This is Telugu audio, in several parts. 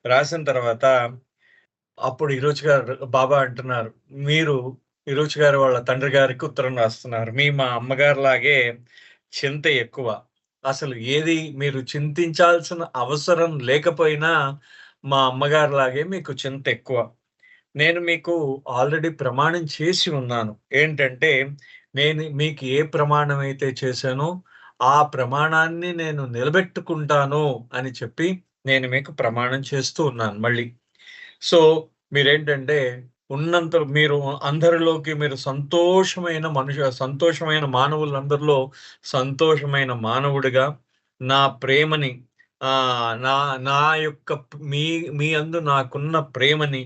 రాసిన తర్వాత అప్పుడు ఈరోజు గారు బాబా అంటున్నారు, "మీరు ఈరోజు గారు వాళ్ళ తండ్రి గారికి ఉత్తరం రాస్తున్నారు. మా అమ్మగారిలాగే చింత ఎక్కువ. అసలు ఏది మీరు చింతించాల్సిన అవసరం లేకపోయినా మా అమ్మగారిలాగే మీకు చింత ఎక్కువ. నేను మీకు ఆల్రెడీ ప్రమాణం చేసి ఉన్నాను. ఏంటంటే, నేను మీకు ఏ ప్రమాణం అయితే చేశానో, ఆ ప్రమాణాన్ని నేను నిలబెట్టుకుంటాను అని చెప్పి, నేను మీకు ప్రమాణం చేస్తూ ఉన్నాను మళ్ళీ. సో, మీరేంటంటే, మీరు అందరిలోకి మీరు సంతోషమైన మానవులందరిలో సంతోషమైన మానవుడిగా, నా ప్రేమని నా నా యొక్క మీ మీ యందు నాకున్న ప్రేమని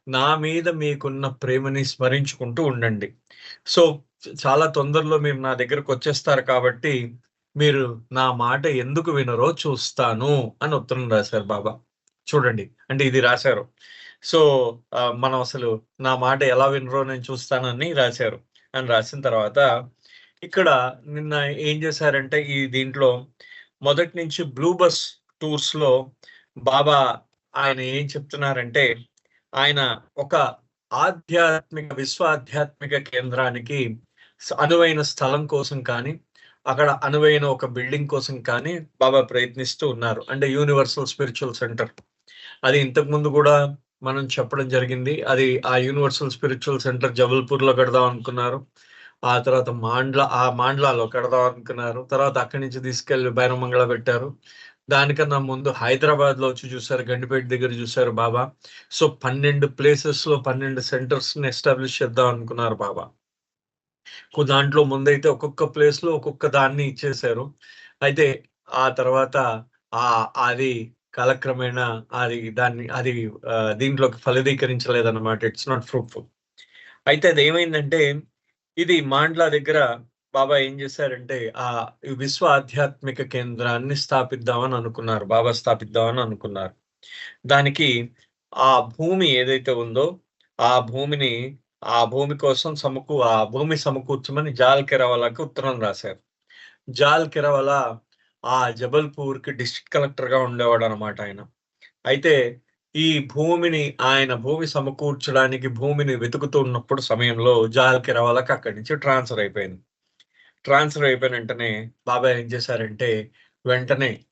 నా మీద మీకున్న ప్రేమని స్మరించుకుంటూ ఉండండి. సో, చాలా తొందరలో మీరు నా దగ్గరకొచ్చేస్తారు కాబట్టి, మీరు నా మాట ఎందుకు వినరో చూస్తాను అని ఉత్తరం రాశారు బాబా. చూడండి. అంటే ఇది రాశారు. సో, మనం అసలు నా మాట ఎలా వినరో నేను చూస్తానని రాశారు. అని రాసిన తర్వాత, ఇక్కడ నిన్న ఏం చేశారంటే, దీంట్లో మొదటి నుంచి బ్లూ బస్ టూర్స్‌లో బాబా ఆయన ఏం చెప్తున్నారంటే ఆయన ఒక ఆధ్యాత్మిక కేంద్రానికి అనువైన స్థలం కోసం కానీ, అక్కడ అనువైన ఒక బిల్డింగ్ కోసం కానీ బాబా ప్రయత్నిస్తూ ఉన్నారు. అంటే యూనివర్సల్ స్పిరిచ్యువల్ సెంటర్. అది ఇంతకుముందు గూడా మనం చెప్పడం జరిగింది. ఆ యూనివర్సల్ స్పిరిచ్యువల్ సెంటర్ జబల్పూర్‌లో కడదాం అనుకున్నారు. ఆ తర్వాత మాండ్లాలో కడదాం అనుకున్నారు. తర్వాత అక్కడి నుంచి తీసుకెళ్ళి బైరమంగళ పెట్టారు. దానికన్నా ముందు హైదరాబాద్‌లో వచ్చి చూసారు. గండిపేట దగ్గర చూసారు బాబా. సో, 12 ప్లేసెస్‌లో 12 సెంటర్స్‌ని ఎస్టాబ్లిష్ చేద్దాం అనుకున్నారు బాబా. దాంట్లో ముందైతే ఒక్కొక్క ప్లేస్‌లో ఒక్కొక్క దాన్ని ఇచ్చేశారు. అయితే ఆ తర్వాత అది కాలక్రమేణా అది దీంట్లోకి ఫలదీకరించలేదన్నమాట. It's not fruitful. అయితే అదేమైందంటే, ఇది మాండ్లా దగ్గర బాబా ఏం చేశారంటే, ఈ విశ్వ ఆధ్యాత్మిక కేంద్రాన్ని స్థాపిద్దామని అనుకున్నారు. బాబా స్థాపిద్దామని అనుకున్నారు. దానికి ఆ భూమి ఏదైతే ఉందో, ఆ భూమిని ఆ భూమి సమకూర్చమని జాల్ కెరవాలాకి ఉత్తరం రాశారు. జాల్ కెరవాలా జబల్పూర్‌కి డిస్ట్రిక్ట్ కలెక్టర్‌గా ఉండేవాడనమాట ఆయన. అయితే ఈ భూమి సమకూర్చడానికి భూమిని వెతుకుతున్నప్పుడు సమయంలో జాల్ కెరవాలాకి అక్కడి నుంచి ట్రాన్స్‌ఫర్ అయిపోయింది. ట్రాన్స్‌ఫర్ అయిపోయిన వెంటనే బాబా ఏం చేశారంటే, వెంటనే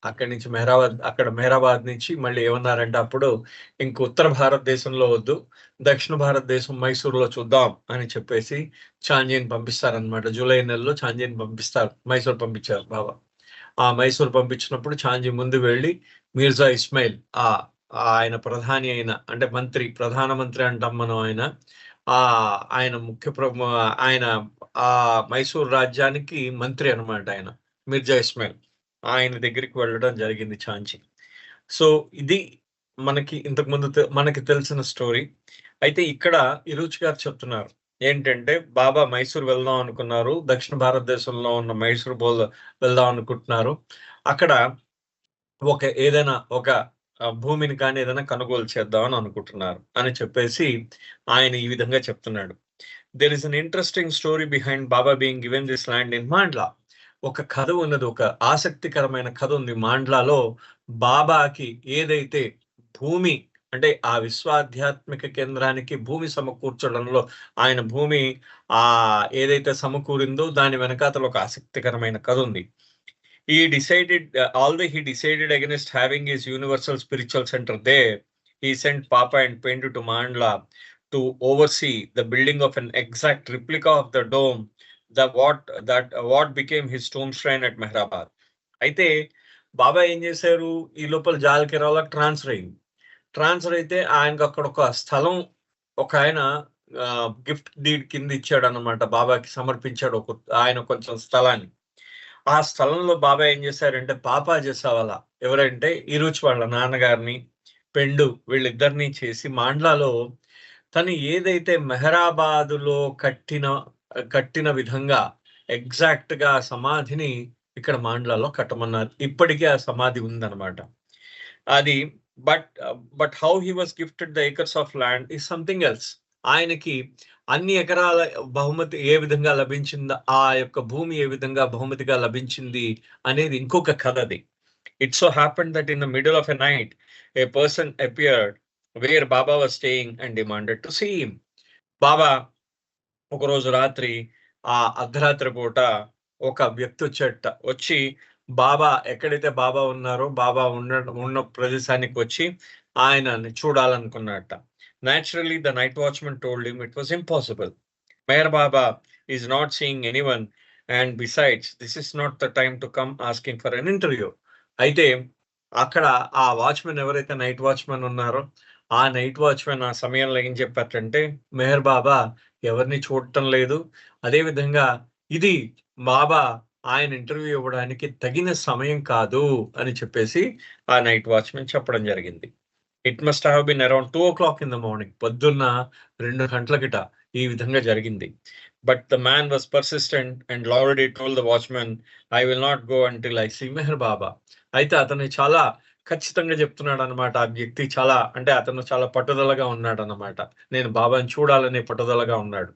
అక్కడ మెహరాబాద్ నుంచి మళ్ళీ ఏమన్నారంటే అప్పుడు, ఇంక ఉత్తర భారతదేశంలో వద్దు, దక్షిణ భారతదేశం మైసూర్‌లో చూద్దాం అని చెప్పేసి చాంజీని పంపిస్తారనమాట. జూలై నెలలో చాంజీని పంపిస్తారు. మైసూర్ పంపించారు బాబా. ఆ మైసూర్ పంపించినప్పుడు చాంజీ ముందు వెళ్లి మీర్జా ఇస్మాయిల్ ఆయన ప్రధాని అయిన అంటే ప్రధానమంత్రి అంటాం మనం ఆయన. ఆయన ఆయన మైసూర్ రాజ్యానికి మంత్రి అన్నమాట ఆయన. మిర్జా ఇస్మాయిల్. ఆయన దగ్గరికి వెళ్ళడం జరిగింది చాంచి. సో, ఇది మనకి తెలిసిన స్టోరీ. అయితే ఇక్కడ ఇరుచి గారు చెప్తున్నారు. ఏంటంటే, బాబా మైసూర్ వెళ్దాం అనుకున్నారు. దక్షిణ భారతదేశంలో ఉన్న వెళ్దాం అనుకుంటున్నారు. అక్కడ ఏదైనా ఒక భూమిని కానీ ఏదైనా కొనుగోలు చేద్దామని అనుకుంటున్నారు అని చెప్పేసి ఆయన ఈ విధంగా చెప్తున్నాడు. There is an interesting story behind Baba being given this land in Mandla. ఒక కథ ఉన్నది. ఒక ఆసక్తికరమైన కథ ఉంది. మాండ్లాలో బాబాకి ఏదైతే భూమి అంటే ఆ విశ్వాధ్యాత్మిక కేంద్రానికి భూమి సమకూర్చడంలో ఆయన భూమి ఏదైతే సమకూరిందో దాని వెనకాతల ఒక ఆసక్తికరమైన కథ ఉంది. Although he decided against having his universal spiritual center there, he sent Papa and Pendu to Mandla to oversee the building of an exact replica of the dome what became his tomb shrine at Mehrabad. అయితే బాబా ఏం చేశారు, ఈ లోపల జాల్ కెరాలాకి ట్రాన్స్ఫర్ అయితే ఆయనకు అక్కడ ఒక స్థలం ఒక ఆయన గిఫ్ట్ డీడ్ కింద ఇచ్చాడు అన్నమాట. బాబాకి సమర్పించాడు ఆయన కొంచెం స్థలాన్ని. ఆ స్థలంలో బాబా ఏం చేశారంటే పాపా చేసావాల ఎవరంటే ఇరుచ్ వాళ్ళ నాన్నగారిని పెండు వీళ్ళిద్దరిని చేసి మాండ్లాలో తను ఏదైతే మెహరాబాదులో కట్టిన విధంగా ఎగ్జాక్ట్ గా సమాధిని ఇక్కడ మాండ్లాలో కట్టమన్నారు. ఇప్పటికీ ఆ సమాధి ఉందన్నమాట. అది but how he was gifted the acres of land is something else. ఆయనకి అన్ని ఎకరాల బహుమతి ఏ విధంగా లభించిందో, ఆ యొక్క భూమి ఏ విధంగా బహుమతిగా లభించింది అనేది ఇంకొక కథ అది. It so happened that in the middle of a night, a person appeared where Baba was staying and demanded to see him. బాబా ఒకరోజు రాత్రి అర్ధరాత్రి పూట ఒక వ్యక్తి వచ్చి బాబా ఎక్కడైతే బాబా ఉన్నారో బాబా ఉన్న ప్రదేశానికి వచ్చి ఆయనని చూడాలనుకున్నట్ట. Naturally, the night watchman told him it was impossible. Meher Baba is not seeing anyone, and besides, this is not the time to come asking for an interview. అయితే అక్కడ ఆ వాచ్మెన్ ఎవరైతే నైట్ వాచ్మెన్ ఉన్నారో ఆ నైట్ వాచ్మెన్ ఆ సమయంలో ఏం చెప్పారంటే, మెహర్ బాబా ఎవరిని చూడటం లేదు, అదే విధంగా ఇది బాబా ఆయన ఇంటర్వ్యూ ఇవ్వడానికి తగిన సమయం కాదు అని చెప్పేసి ఆ నైట్ వాచ్మెన్ చెప్పడం జరిగింది. It must have been around 2 o'clock in the morning. పొద్దున్న 2 గంటలకిట ఈ విధంగా జరిగింది. But the man was persistent and already told the watchman, I will not go until I see Meher Baba. అయితే అతను చాలా ఖచ్చితంగా చెప్తున్నాడు అనమాట. ఆ వ్యక్తి అతను చాలా పట్టుదలగా ఉన్నాడు అనమాట. నేను బాబాని చూడాలనే పట్టుదలగా ఉన్నాడు.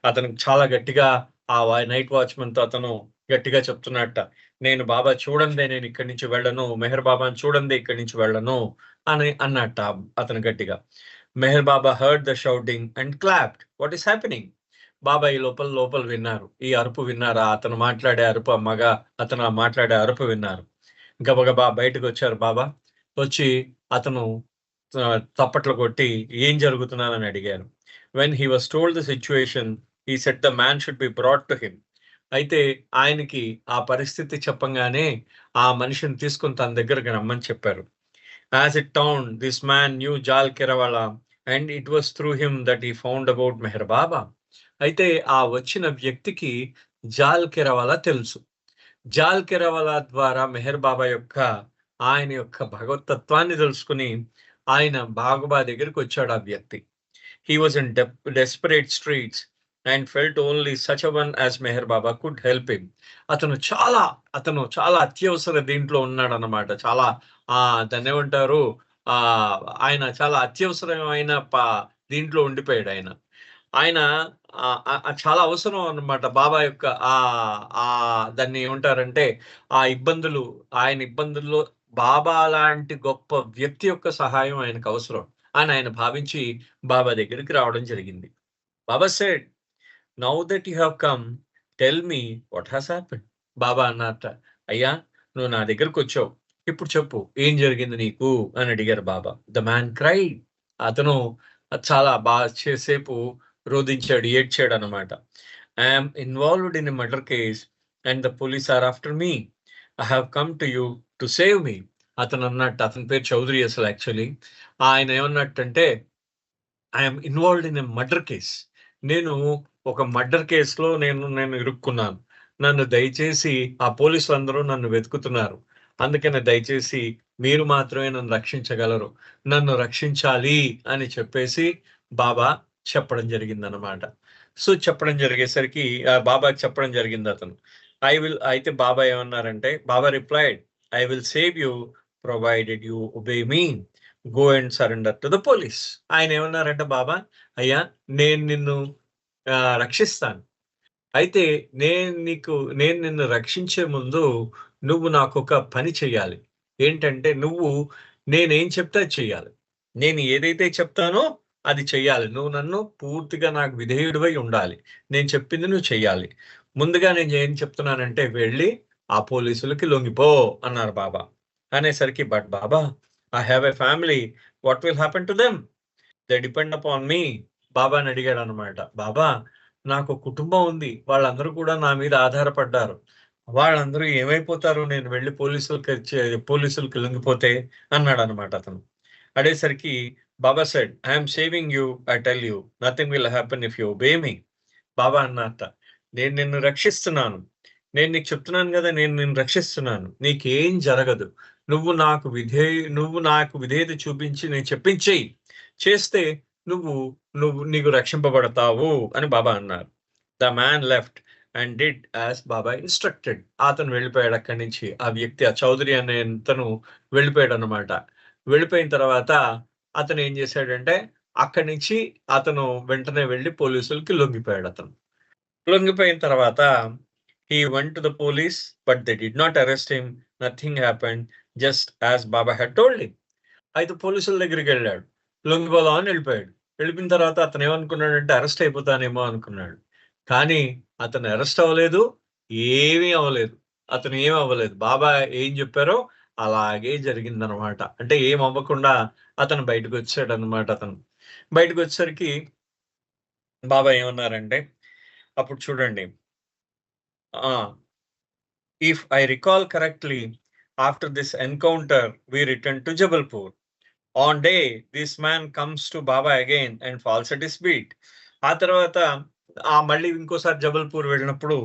అతనికి చాలా గట్టిగా ఆ నైట్ వాచ్మెన్ తో అతను గట్టిగా చెప్తున్నట్ట, నేను బాబా చూడందే నేను ఇక్కడి నుంచి వెళ్ళను, మెహర్ బాబాని చూడందే ఇక్కడి నుంచి వెళ్ళను అని అన్నట్ట అతను గట్టిగా. Meher Baba heard the shouting and clapped. What is happening? Baba ఈ లోపల విన్నారు, ఈ అరుపు విన్నారా, అతను మాట్లాడే అరుపు, అతను మాట్లాడే అరుపు విన్నారు. గబగబా బయటకు వచ్చారు బాబా. వచ్చి అతను తప్పట్లు కొట్టి ఏం జరుగుతున్నానని అడిగారు. When he was told the situation, he said the man should be brought to him. అయితే ఆయనకి ఆ పరిస్థితి చెప్పంగానే ఆ మనిషిని తీసుకుని తన దగ్గరకు రమ్మని చెప్పారు. As it turned, this man knew Jal Kerawala and it was through him that he found about Meher Baba. అయితే ఆ వచ్చిన వ్యక్తికి జాల్ కెరవాలా తెలుసు. జాల్ కెరవాలా ద్వారా మెహర్ బాబా ఆయన యొక్క భగవతత్వాన్ని తెలుసుకుని ఆయన బాబా దగ్గరికి వచ్చాడు ఆ వ్యక్తి. He was in desperate streets and felt only such a one as Meher Baba could help him. అతను చాలా అత్యవసర దీంట్లో ఉన్నాడు అన్నమాట. చాలా దాన్ని ఏమంటారు, ఆయన చాలా అత్యవసరమైన దీంట్లో ఉండిపోయాడు. ఆయన చాలా అవసరం అన్నమాట బాబా యొక్క దాన్ని ఏమంటారంటే ఆయన ఇబ్బందుల్లో బాబా లాంటి గొప్ప వ్యక్తి యొక్క సహాయం ఆయనకు అవసరం అని ఆయన భావించి బాబా దగ్గరికి రావడం జరిగింది. Baba said, now that you have come, tell me what has happened. Baba అన్నట్ట, అయ్యా నువ్వు నా దగ్గరకు వచ్చావు, ఇప్పుడు చెప్పు ఏం జరిగింది నీకు అని అడిగారు బాబా. The man cried. అతను చాలా బాగా సేపు రోధించాడు, ఏడ్చాడు అనమాట. I'm involved in a murder case and the police are after me. I have come to you to save me. అతను అన్నట్టు, అతని పేరు చౌదరి అసలు యాక్చువల్లీ. ఆయన ఏమన్నట్టంటే, I'm involved in a murder case. నేను ఒక మర్డర్ కేసులో నేను ఇరుక్కున్నాను. నన్ను దయచేసి, ఆ పోలీసులు అందరూ నన్ను వెతుకుతున్నారు, అందుకని దయచేసి మీరు మాత్రమే నన్ను రక్షించగలరు, నన్ను రక్షించాలి అని చెప్పేసి బాబా చెప్పడం జరిగింది అనమాట. సో చెప్పడం జరిగేసరికి బాబాకి చెప్పడం జరిగింది అతను. అయితే బాబా ఏమన్నారంటే, Baba replied, I will save you provided you obey me, go and surrender to the police. ఆయన ఏమన్నారంటే, బాబా అయ్యా నేను నిన్ను రక్షిస్తాను, అయితే నేను నిన్ను రక్షించే ముందు నువ్వు నాకు ఒక పని చెయ్యాలి. ఏంటంటే నేనేం చెప్తే అది చెయ్యాలి, నేను ఏదైతే చెప్తానో అది చెయ్యాలి, నువ్వు నన్ను పూర్తిగా నాకు విధేయుడివై ఉండాలి, నేను చెప్పింది నువ్వు చెయ్యాలి. ముందుగా నేను ఏం చెప్తున్నానంటే, వెళ్ళి ఆ పోలీసులకి లొంగిపో అన్నారు బాబా. అనేసరికి, but Baba I have a family, what will happen to them, they depend upon me. బాబాని అడిగాడు అనమాట. బాబా నాకు కుటుంబం ఉంది, వాళ్ళందరూ కూడా నా మీద ఆధారపడ్డారు, వాళ్ళందరూ ఏమైపోతారు నేను వెళ్ళి పోలీసులకి లొంగిపోతే అన్నాడు అనమాట అతను. అడేసరికి Baba said, I'm saving you, I tell you nothing will happen if you obey me. Baba అన్నట్ట, నేను నిన్ను రక్షిస్తున్నాను, నేను నీకు చెప్తున్నాను కదా, నేను నిన్ను రక్షిస్తున్నాను, నీకేం జరగదు, నువ్వు నాకు విధేయత చూపించి నేను చెప్పించేయి, చేస్తే నీకు రక్షింపబడతావు అని బాబా అన్నారు. The man left and did as Baba instructed. అతను వెళ్ళిపోయాడు అక్కడి నుంచి. ఆ వ్యక్తి, ఆ చౌదరి అనే అతను వెళ్ళిపోయాడు అనమాట. వెళ్ళిపోయిన తర్వాత అతను ఏం చేశాడంటే, అక్కడి నుంచి అతను వెంటనే వెళ్ళి పోలీసులకి లొంగిపోయాడు. అతను లొంగిపోయిన తర్వాత he went to the police, but they did not arrest him. Nothing happened. Just as Baba had told him. అయితే పోలీసుల దగ్గరికి వెళ్ళాడు, లొంగిపోదాం అని వెళ్ళిపోయాడు. వెళ్ళిపోయిన తర్వాత అతను ఏమనుకున్నాడంటే అరెస్ట్ అయిపోతానేమో అనుకున్నాడు. కానీ అతను అరెస్ట్ అవ్వలేదు, ఏమీ అవ్వలేదు. అతను ఏమి అవ్వలేదు. బాబా ఏం చెప్పారో అలాగే జరిగిందనమాట. అంటే ఏం అవ్వకుండా అతను బయటకు వచ్చాడనమాట. అతను బయటకు వచ్చేసరికి బాబా ఏమన్నారంటే, అప్పుడు చూడండి, if I recall correctly, after this encounter we return to Jabalpur. One day this man comes to Baba again and falls at his feet. ఆ తర్వాత మళ్ళీ ఇంకోసారి జబల్పూర్ వెళ్ళినప్పుడు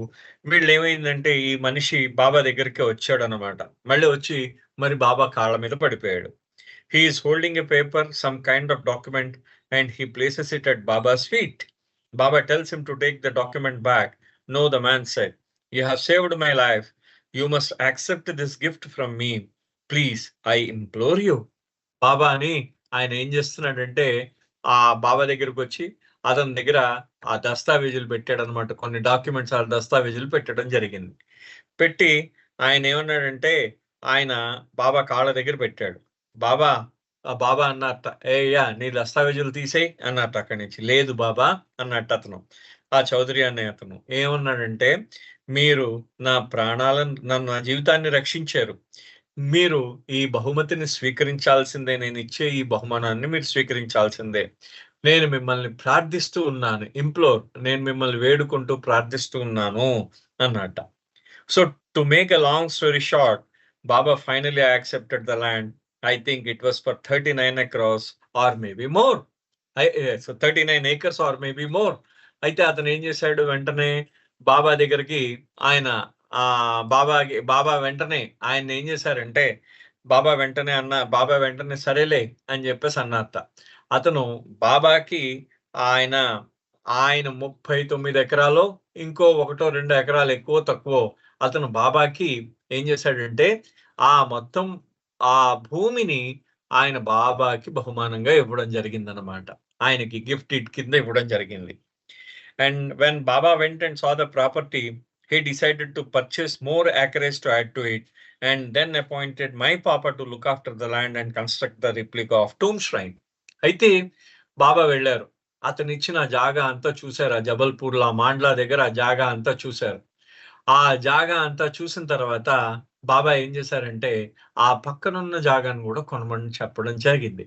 వీళ్ళు ఏమైందంటే ఈ మనిషి బాబా దగ్గరికి వచ్చాడు అనమాట. మళ్ళీ వచ్చి మరి బాబా కాళ్ళ మీద పడిపోయాడు. He is holding a paper, some kind of document, and he places it at babas feet. Baba tells him to take the document back. No, the man said, you have saved my life. You must accept this gift from me. Please, I implore you. బాబా అని ఆయన ఏం చేస్తున్నాడంటే ఆ బాబా దగ్గరకు వచ్చి అతని దగ్గర ఆ దస్తావేజులు పెట్టాడు అనమాట. కొన్ని డాక్యుమెంట్స్ ఆ దస్తావేజులు పెట్టడం జరిగింది. పెట్టి ఆయన ఏమన్నాడంటే ఆయన బాబా కాళ్ళ దగ్గర పెట్టాడు. బాబా బాబా అన్నట్ట, ఏయ్యా నీ దస్తావేజులు తీసేయి అన్నట్టు అక్కడి నుంచి. లేదు బాబా అన్నట్టు అతను, ఆ చౌదరి అనే అతను ఏమన్నాడంటే, మీరు నా ప్రాణాలను నా జీవితాన్ని రక్షించారు, మీరు ఈ బహుమతిని స్వీకరించాల్సిందే, నేను ఇచ్చే ఈ బహుమానాన్ని మీరు స్వీకరించాల్సిందే. నేను మిమ్మల్ని ప్రార్థిస్తూ ఉన్నాను, ఇంప్లోర్, నేను మిమ్మల్ని వేడుకుంటూ ప్రార్థిస్తూ ఉన్నాను అన్నట్ట. So to make a long story short, Baba finally accepted the land. I think it was for 39 acres or maybe more. So 39 acres or maybe more. అయితే అతను ఏం చేశాడు, వెంటనే బాబా దగ్గరికి ఆయన బాబా వెంటనే ఆయన ఏం చేశారంటే బాబా వెంటనే సరేలే అని చెప్పేసి అన్నట్ట. అతను బాబాకి ఆయన 39 ఎకరాలు ఇంకో 1-2 ఎకరాలు ఎక్కువ తక్కువ అతను బాబాకి ఏం చేశాడంటే ఆ మొత్తం ఆ భూమిని ఆయన బాబాకి బహుమానంగా ఇవ్వడం జరిగిందనమాట. ఆయనకి గిఫ్ట్ కింద ఇవ్వడం జరిగింది. And when Baba went and saw the property, he decided to purchase more acres to add to it, and then appointed my papa to look after the land and construct the replica of tomb shrine. అయితే బాబా వెళ్ళారు, అతను ఇచ్చిన జాగా అంతా చూశారు. ఆ జబల్పూర్లో మాండ్లా దగ్గర ఆ జాగా అంతా చూశారు. ఆ జాగా అంతా చూసిన తర్వాత బాబా ఏం చేశారంటే ఆ పక్కనున్న జాగాను కూడా కొనమని చెప్పడం జరిగింది.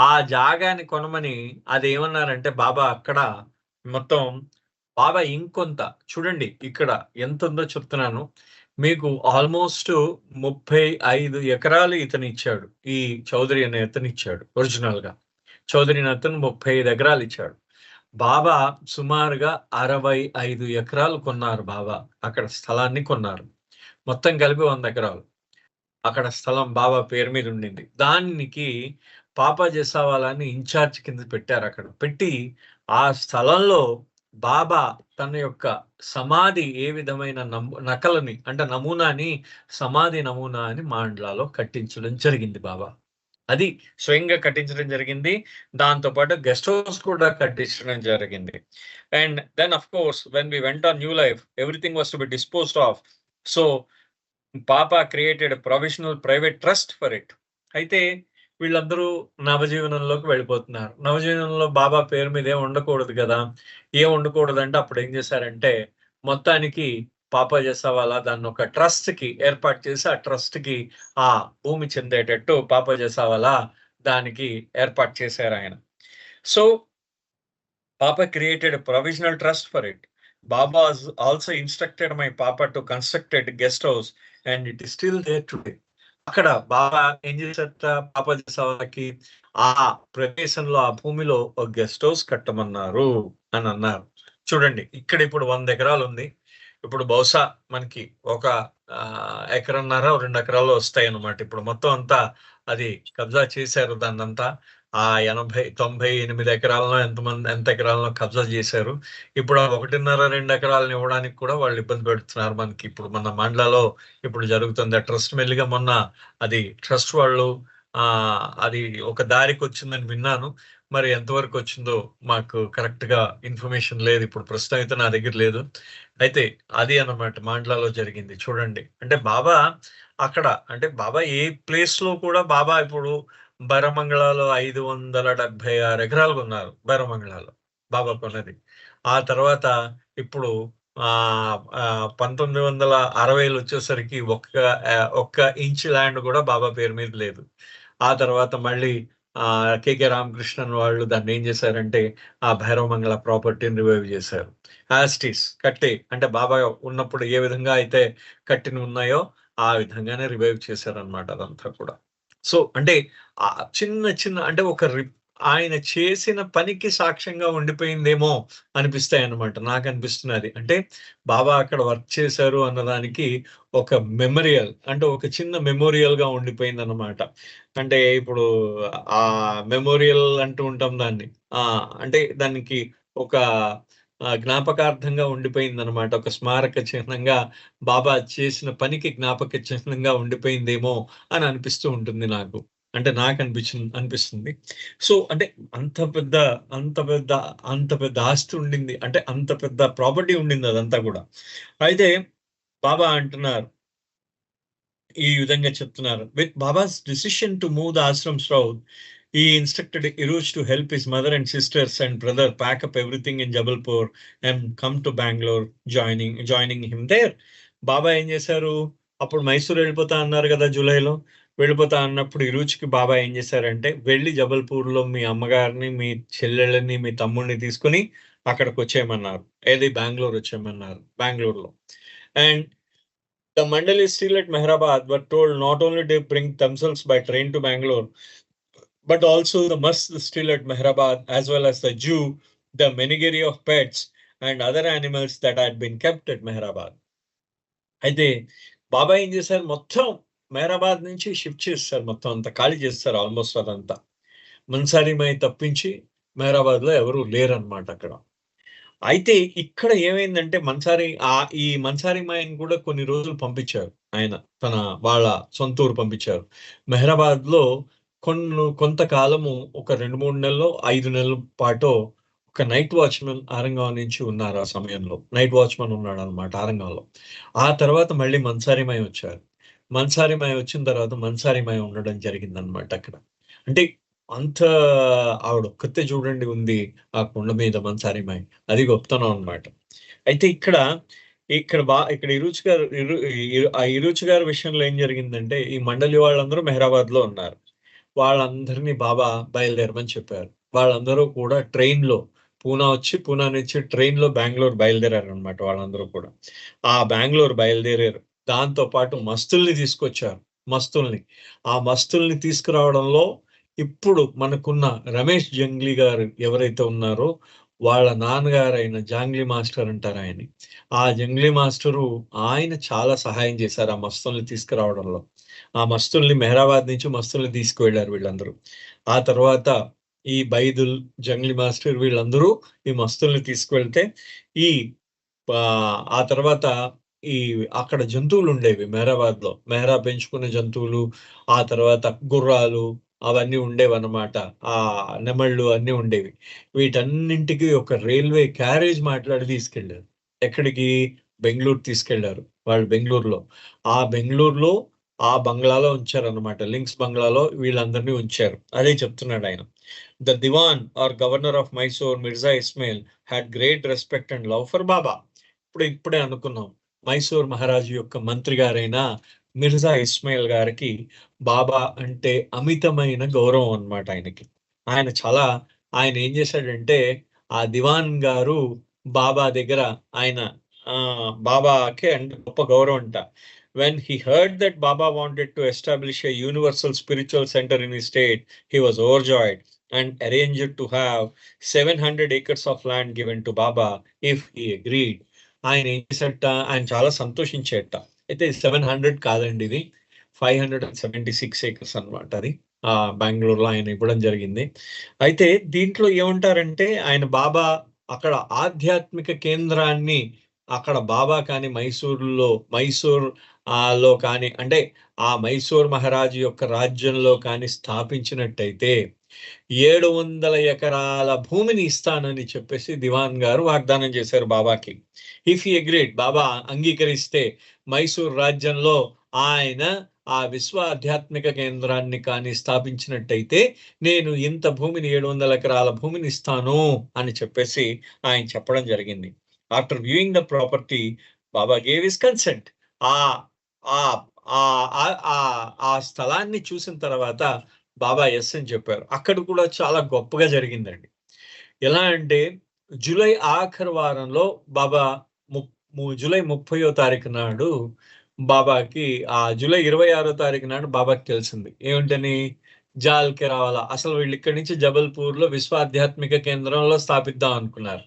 ఆ జాగాని కొనమని అది ఏమన్నారంటే బాబా అక్కడ మొత్తం బాబా ఇంకొంత చూడండి ఇక్కడ ఎంత ఉందో చెప్తున్నాను మీకు. ఆల్మోస్ట్ 35 ఎకరాలు ఇతను ఇచ్చాడు, ఈ చౌదరి అనే అతను ఇచ్చాడు. ఒరిజినల్ గా చౌదరి అనే అతను 35 ఎకరాలు ఇచ్చాడు. బాబా సుమారుగా 65 ఎకరాలు కొన్నారు. బాబా అక్కడ స్థలాన్ని కొన్నారు. మొత్తం కలిపి 100 ఎకరాలు అక్కడ స్థలం బాబా పేరు మీద ఉండింది. దానికి పాపా జెసావాలాని ఇన్ఛార్జ్ కింద పెట్టారు. అక్కడ పెట్టి ఆ స్థలంలో బాబా తన యొక్క సమాధి ఏ విధమైన నకలని అంటే నమూనాని, సమాధి నమూనా అని మాండ్లాలో కట్టించడం జరిగింది. బాబా అది స్వయంగా కట్టించడం జరిగింది. దాంతో పాటు గెస్ట్ హౌస్ కూడా కట్టించడం జరిగింది. And then of course when we went on new life, everything was to be disposed of. So Papa created provisional private trust for it. అయితే వీళ్ళందరూ నవజీవనంలోకి వెళ్ళిపోతున్నారు. నవజీవనంలో బాబా పేరు మీద ఏం ఉండకూడదు కదా. ఏం ఉండకూడదు అంటే అప్పుడు ఏం చేశారంటే మొత్తానికి పాపా జెసావాలా దాన్ని ఒక ట్రస్ట్ కి ఏర్పాటు చేసి ఆ ట్రస్ట్ కి ఆ భూమి చెందేటట్టు పాపా జెసావాలా దానికి ఏర్పాటు చేశారు ఆయన. So Papa created provisional trust for it. Baba also instructed my papa to construct a guest house, and it is still there today. అక్కడ బాబా ఏం చేశారట, పాపా జెసావాలాకి ఆ ప్రదేశంలో ఆ భూమిలో ఒక గెస్ట్ హౌస్ కట్టమన్నారు అని అన్నారు. చూడండి ఇక్కడ ఇప్పుడు 100 ఎకరాలు ఉంది. ఇప్పుడు బహుశా మనకి ఒక 1.5 ఎకరాలు 2 ఎకరాలు వస్తాయి అన్నమాట. ఇప్పుడు మొత్తం అంతా అది కబ్జా చేశారు. దాన్నంతా ఆ 98 ఎకరాలను ఎంత ఎకరాలను కబ్జా చేశారు. ఇప్పుడు 1.5-2 ఎకరాలను ఇవ్వడానికి కూడా వాళ్ళు ఇబ్బంది పెడుతున్నారు మనకి. ఇప్పుడు మన మండలలో ఇప్పుడు జరుగుతుంది. ఆ ట్రస్ట్ మెల్లిగా మొన్న అది ట్రస్ట్ వాళ్ళు అది ఒక దారికి వచ్చిందని విన్నాను. మరి ఎంతవరకు వచ్చిందో మాకు కరెక్ట్ గా ఇన్ఫర్మేషన్ లేదు, ఇప్పుడు ప్రస్తుతం అయితే నా దగ్గర లేదు. అయితే అది అన్నమాట మాండ్లాలో జరిగింది. చూడండి, అంటే బాబా అక్కడ, అంటే బాబా ఏ ప్లేస్ లో కూడా బాబా ఇప్పుడు బరమంగళాలో 576 ఎకరాలు కొన్నారు. బరమంగళాలో బాబా కొన్నది. ఆ తర్వాత ఇప్పుడు ఆ 1960లో వచ్చేసరికి ఒక్క ఇంచ్ ల్యాండ్ కూడా బాబా పేరు మీద లేదు. ఆ తర్వాత మళ్ళీ కేకే రామకృష్ణన్ వాళ్ళు దాన్ని ఏం చేశారంటే ఆ భైరవమంగళ ప్రాపర్టీని రివైవ్ చేశారు. యాస్టీస్ కట్టే, అంటే బాబా ఉన్నప్పుడు ఏ విధంగా అయితే కట్టిన ఉన్నాయో ఆ విధంగానే రివైవ్ చేశారనమాట అదంతా కూడా. సో అంటే చిన్న చిన్న అంటే ఆయన చేసిన పనికి సాక్ష్యంగా ఉండిపోయిందేమో అనిపిస్తాయన్నమాట. నాకు అనిపిస్తున్నది. అంటే బాబా అక్కడ వర్క్ చేశారు అన్నదానికి ఒక మెమోరియల్, అంటే ఒక చిన్న మెమోరియల్‌గా ఉండిపోయిందన్నమాట. అంటే ఇప్పుడు మెమోరియల్ అంటూ ఉంటాం దాన్ని. అంటే దానికి ఒక జ్ఞాపకార్థంగా ఉండిపోయిందన్నమాట. ఒక స్మారక చిహ్నంగా బాబా చేసిన పనికి జ్ఞాపక చిహ్నంగా ఉండిపోయిందేమో అని అనిపిస్తూ ఉంటుంది నాకు. అంటే అనిపిస్తుంది. సో అంటే అంత పెద్ద అంత పెద్ద అంత పెద్ద ఆస్తి ఉండింది. అంటే అంత పెద్ద ప్రాపర్టీ ఉండింది అదంతా గూడా. అయితే బాబా అంటున్నారు, ఈ విధంగా చెప్తున్నారు. With babas decision to move the Ashram south, he instructed Iruj to help his mother and sisters and brother pack up everything in Jabalpur and come to Bangalore, joining him there. బాబా ఏం చేశారు, అప్పుడు మైసూర్ వెళ్ళిపోతా అన్నారు కదా జూలైలో. వెళ్ళిపోతా అన్నప్పుడు ఇరుజ్‌కి బాబా ఏం చేశారంటే, వెళ్ళి జబల్పూర్‌లో మీ అమ్మగారిని, మీ చెల్లెళ్ళని, మీ తమ్ముడిని తీసుకొని అక్కడికొచ్చేయమన్నారు. ఏది బెంగుళూరు వచ్చేయమన్నారు. బెంగుళూరులో. And the Mandal is still at Mehrabad, but told not only to bring themselves by train to Bangalore, but also the musk is still at Mehrabad, as well as the Jew, the menagerie of pets, and other animals that had been kept at Mehrabad. అయితే బాబా ఏం చేశారు, మొత్తం మెహరాబాద్ నుంచి షిఫ్ట్ చేస్తారు, మొత్తం అంతా ఖాళీ చేస్తారు ఆల్మోస్ట్ అదంతా. మన్సారిమై తప్పించి మెహరాబాద్‌లో ఎవరు లేరనమాట అక్కడ. అయితే ఇక్కడ ఏమైందంటే ఈ మన్సారి మాయని కూడా కొన్ని రోజులు పంపించారు ఆయన. వాళ్ళ సొంత ఊరు పంపించారు. మెహరాబాద్‌లో కొంతకాలము ఒక 2, 3 నెలలో, 5 నెలల పాటో ఒక నైట్ వాచ్‌మన్ ఆరంగం నుంచి ఉన్నారు ఆ సమయంలో. నైట్ వాచ్‌మన్ ఉన్నాడనమాట ఆరంగంలో. ఆ తర్వాత మళ్ళీ మన్సారి మాయ వచ్చారు. మన్సారి మాయ వచ్చిన తర్వాత మన్సారి మాయ ఉండడం జరిగిందనమాట అక్కడ. అంటే అంత ఆవిడొక్కతే చూడండి ఉంది ఆ కొండ మీద మన్సారి మాయ. అది గొప్పతనం అన్నమాట. అయితే ఇక్కడ ఇరుచ్ గారి విషయంలో ఏం జరిగిందంటే, ఈ మండలి వాళ్ళందరూ మెహరాబాద్‌లో ఉన్నారు. వాళ్ళందరినీ బాబా బయలుదేరమని చెప్పారు. వాళ్ళందరూ కూడా ట్రైన్‌లో పూనా నుంచి ట్రైన్‌లో బెంగుళూరు బయలుదేరారనమాట వాళ్ళందరూ కూడా. ఆ బెంగుళూరు బయలుదేరారు. దాంతో పాటు మస్తుల్ని తీసుకొచ్చారు. మస్తుల్ని. ఆ మస్తుల్ని తీసుకురావడంలో ఇప్పుడు మనకున్న రమేష్ జంగ్లీ గారు ఎవరైతే ఉన్నారో, వాళ్ళ నాన్నగారైన జాంగ్లీ మాస్టర్ అంటారు ఆయన్ని. ఆ జంగ్లీ మాస్టరు ఆయన చాలా సహాయం చేశారు ఆ మస్తుల్ని తీసుకురావడంలో. ఆ మస్తుల్ని మెహరాబాద్ నుంచి మస్తుల్ని తీసుకువెళ్లారు వీళ్ళందరూ. ఆ తర్వాత ఈ బైదుల్, జంగ్లీ మాస్టర్ వీళ్ళందరూ ఈ మస్తుల్ని తీసుకువెళ్తే, ఈ ఆ తర్వాత అక్కడ జంతువులుండేవి మెహరాబాద్‌లో. మెహరా పెంచుకునే జంతువులు, ఆ తర్వాత గుర్రాలు అవన్నీ ఉండేవన్నమాట. నెమళ్ళు అన్నీ ఉండేవి. వీటన్నింటికి ఒక రైల్వే క్యారేజ్ మాట్లాడి తీసుకెళ్లారు. ఎక్కడికి? బెంగుళూరు తీసుకెళ్లారు. వాళ్ళు బెంగుళూరులో. బెంగుళూరులో ఆ బంగ్లాలో ఉంచారన్నమాట. లింక్స్ బంగ్లాలో వీళ్ళందరినీ ఉంచారు. అదే చెప్తున్నాడాయన. The diwan or governor of Mysore Mirza Ismail had great respect and love for Baba. ఇప్పుడే అనుకున్నాం. మైసూర్ మహారాజు యొక్క మంత్రి గారైన మిర్జా ఇస్మాయిల్ గారికి బాబా అంటే అమితమైన గౌరవం అన్నమాట ఆయనకి. ఆయన ఏం చేశాడంటే, ఆ దివాన్ గారు బాబా దగ్గర ఆయన బాబాకి అంటే గొప్ప గౌరవం అంట. When he heard that Baba wanted to establish a universal spiritual center in his state, he was overjoyed and arranged to have 700 acres of land given to Baba if he agreed. ఆయన ఏం చేశాడట, ఆయన చాలా సంతోషించేట. అయితే 700 కాదండి, ఇది 576 ఏకర్స్ అన్నమాట. అది బెంగుళూరులో ఆయన ఇవ్వడం జరిగింది. అయితే దీంట్లో ఏమంటారంటే, ఆయన బాబా అక్కడ ఆధ్యాత్మిక కేంద్రాన్ని, అక్కడ బాబా కానీ మైసూర్ లో కానీ అంటే ఆ మైసూర్ మహారాజు యొక్క రాజ్యంలో కానీ స్థాపించినట్టయితే 700 ఎకరాల భూమిని ఇస్తానని చెప్పేసి దివాన్ గారు వాగ్దానం చేశారు బాబాకి. ఇఫ్ హి అగ్రీడ్, బాబా అంగీకరిస్తే మైసూర్ రాజ్యంలో ఆయన ఆ విశ్వ ఆధ్యాత్మిక కేంద్రాన్ని కానీ స్థాపించినట్టయితే నేను ఇంత భూమిని 700 ఎకరాల భూమిని ఇస్తాను అని చెప్పేసి ఆయన చెప్పడం జరిగింది. After viewing the property, Baba gave his consent. ఆ ఆ ఆ స్థలాన్ని చూసిన తర్వాత బాబా ఎస్ అని చెప్పారు. అక్కడ కూడా చాలా గొప్పగా జరిగిందండి. ఎలా అంటే జూలై ఆఖరి వారంలో బాబా జూలై 30వ తారీఖు నాడు బాబాకి జూలై 26వ తారీఖు నాడు బాబాకి తెలిసింది. ఏమిటని? జాల్‌కి రావాలా. అసలు వీళ్ళు ఇక్కడి నుంచి జబల్పూర్‌లో విశ్వ ఆధ్యాత్మిక కేంద్రంలో స్థాపిద్దాం అనుకున్నారు.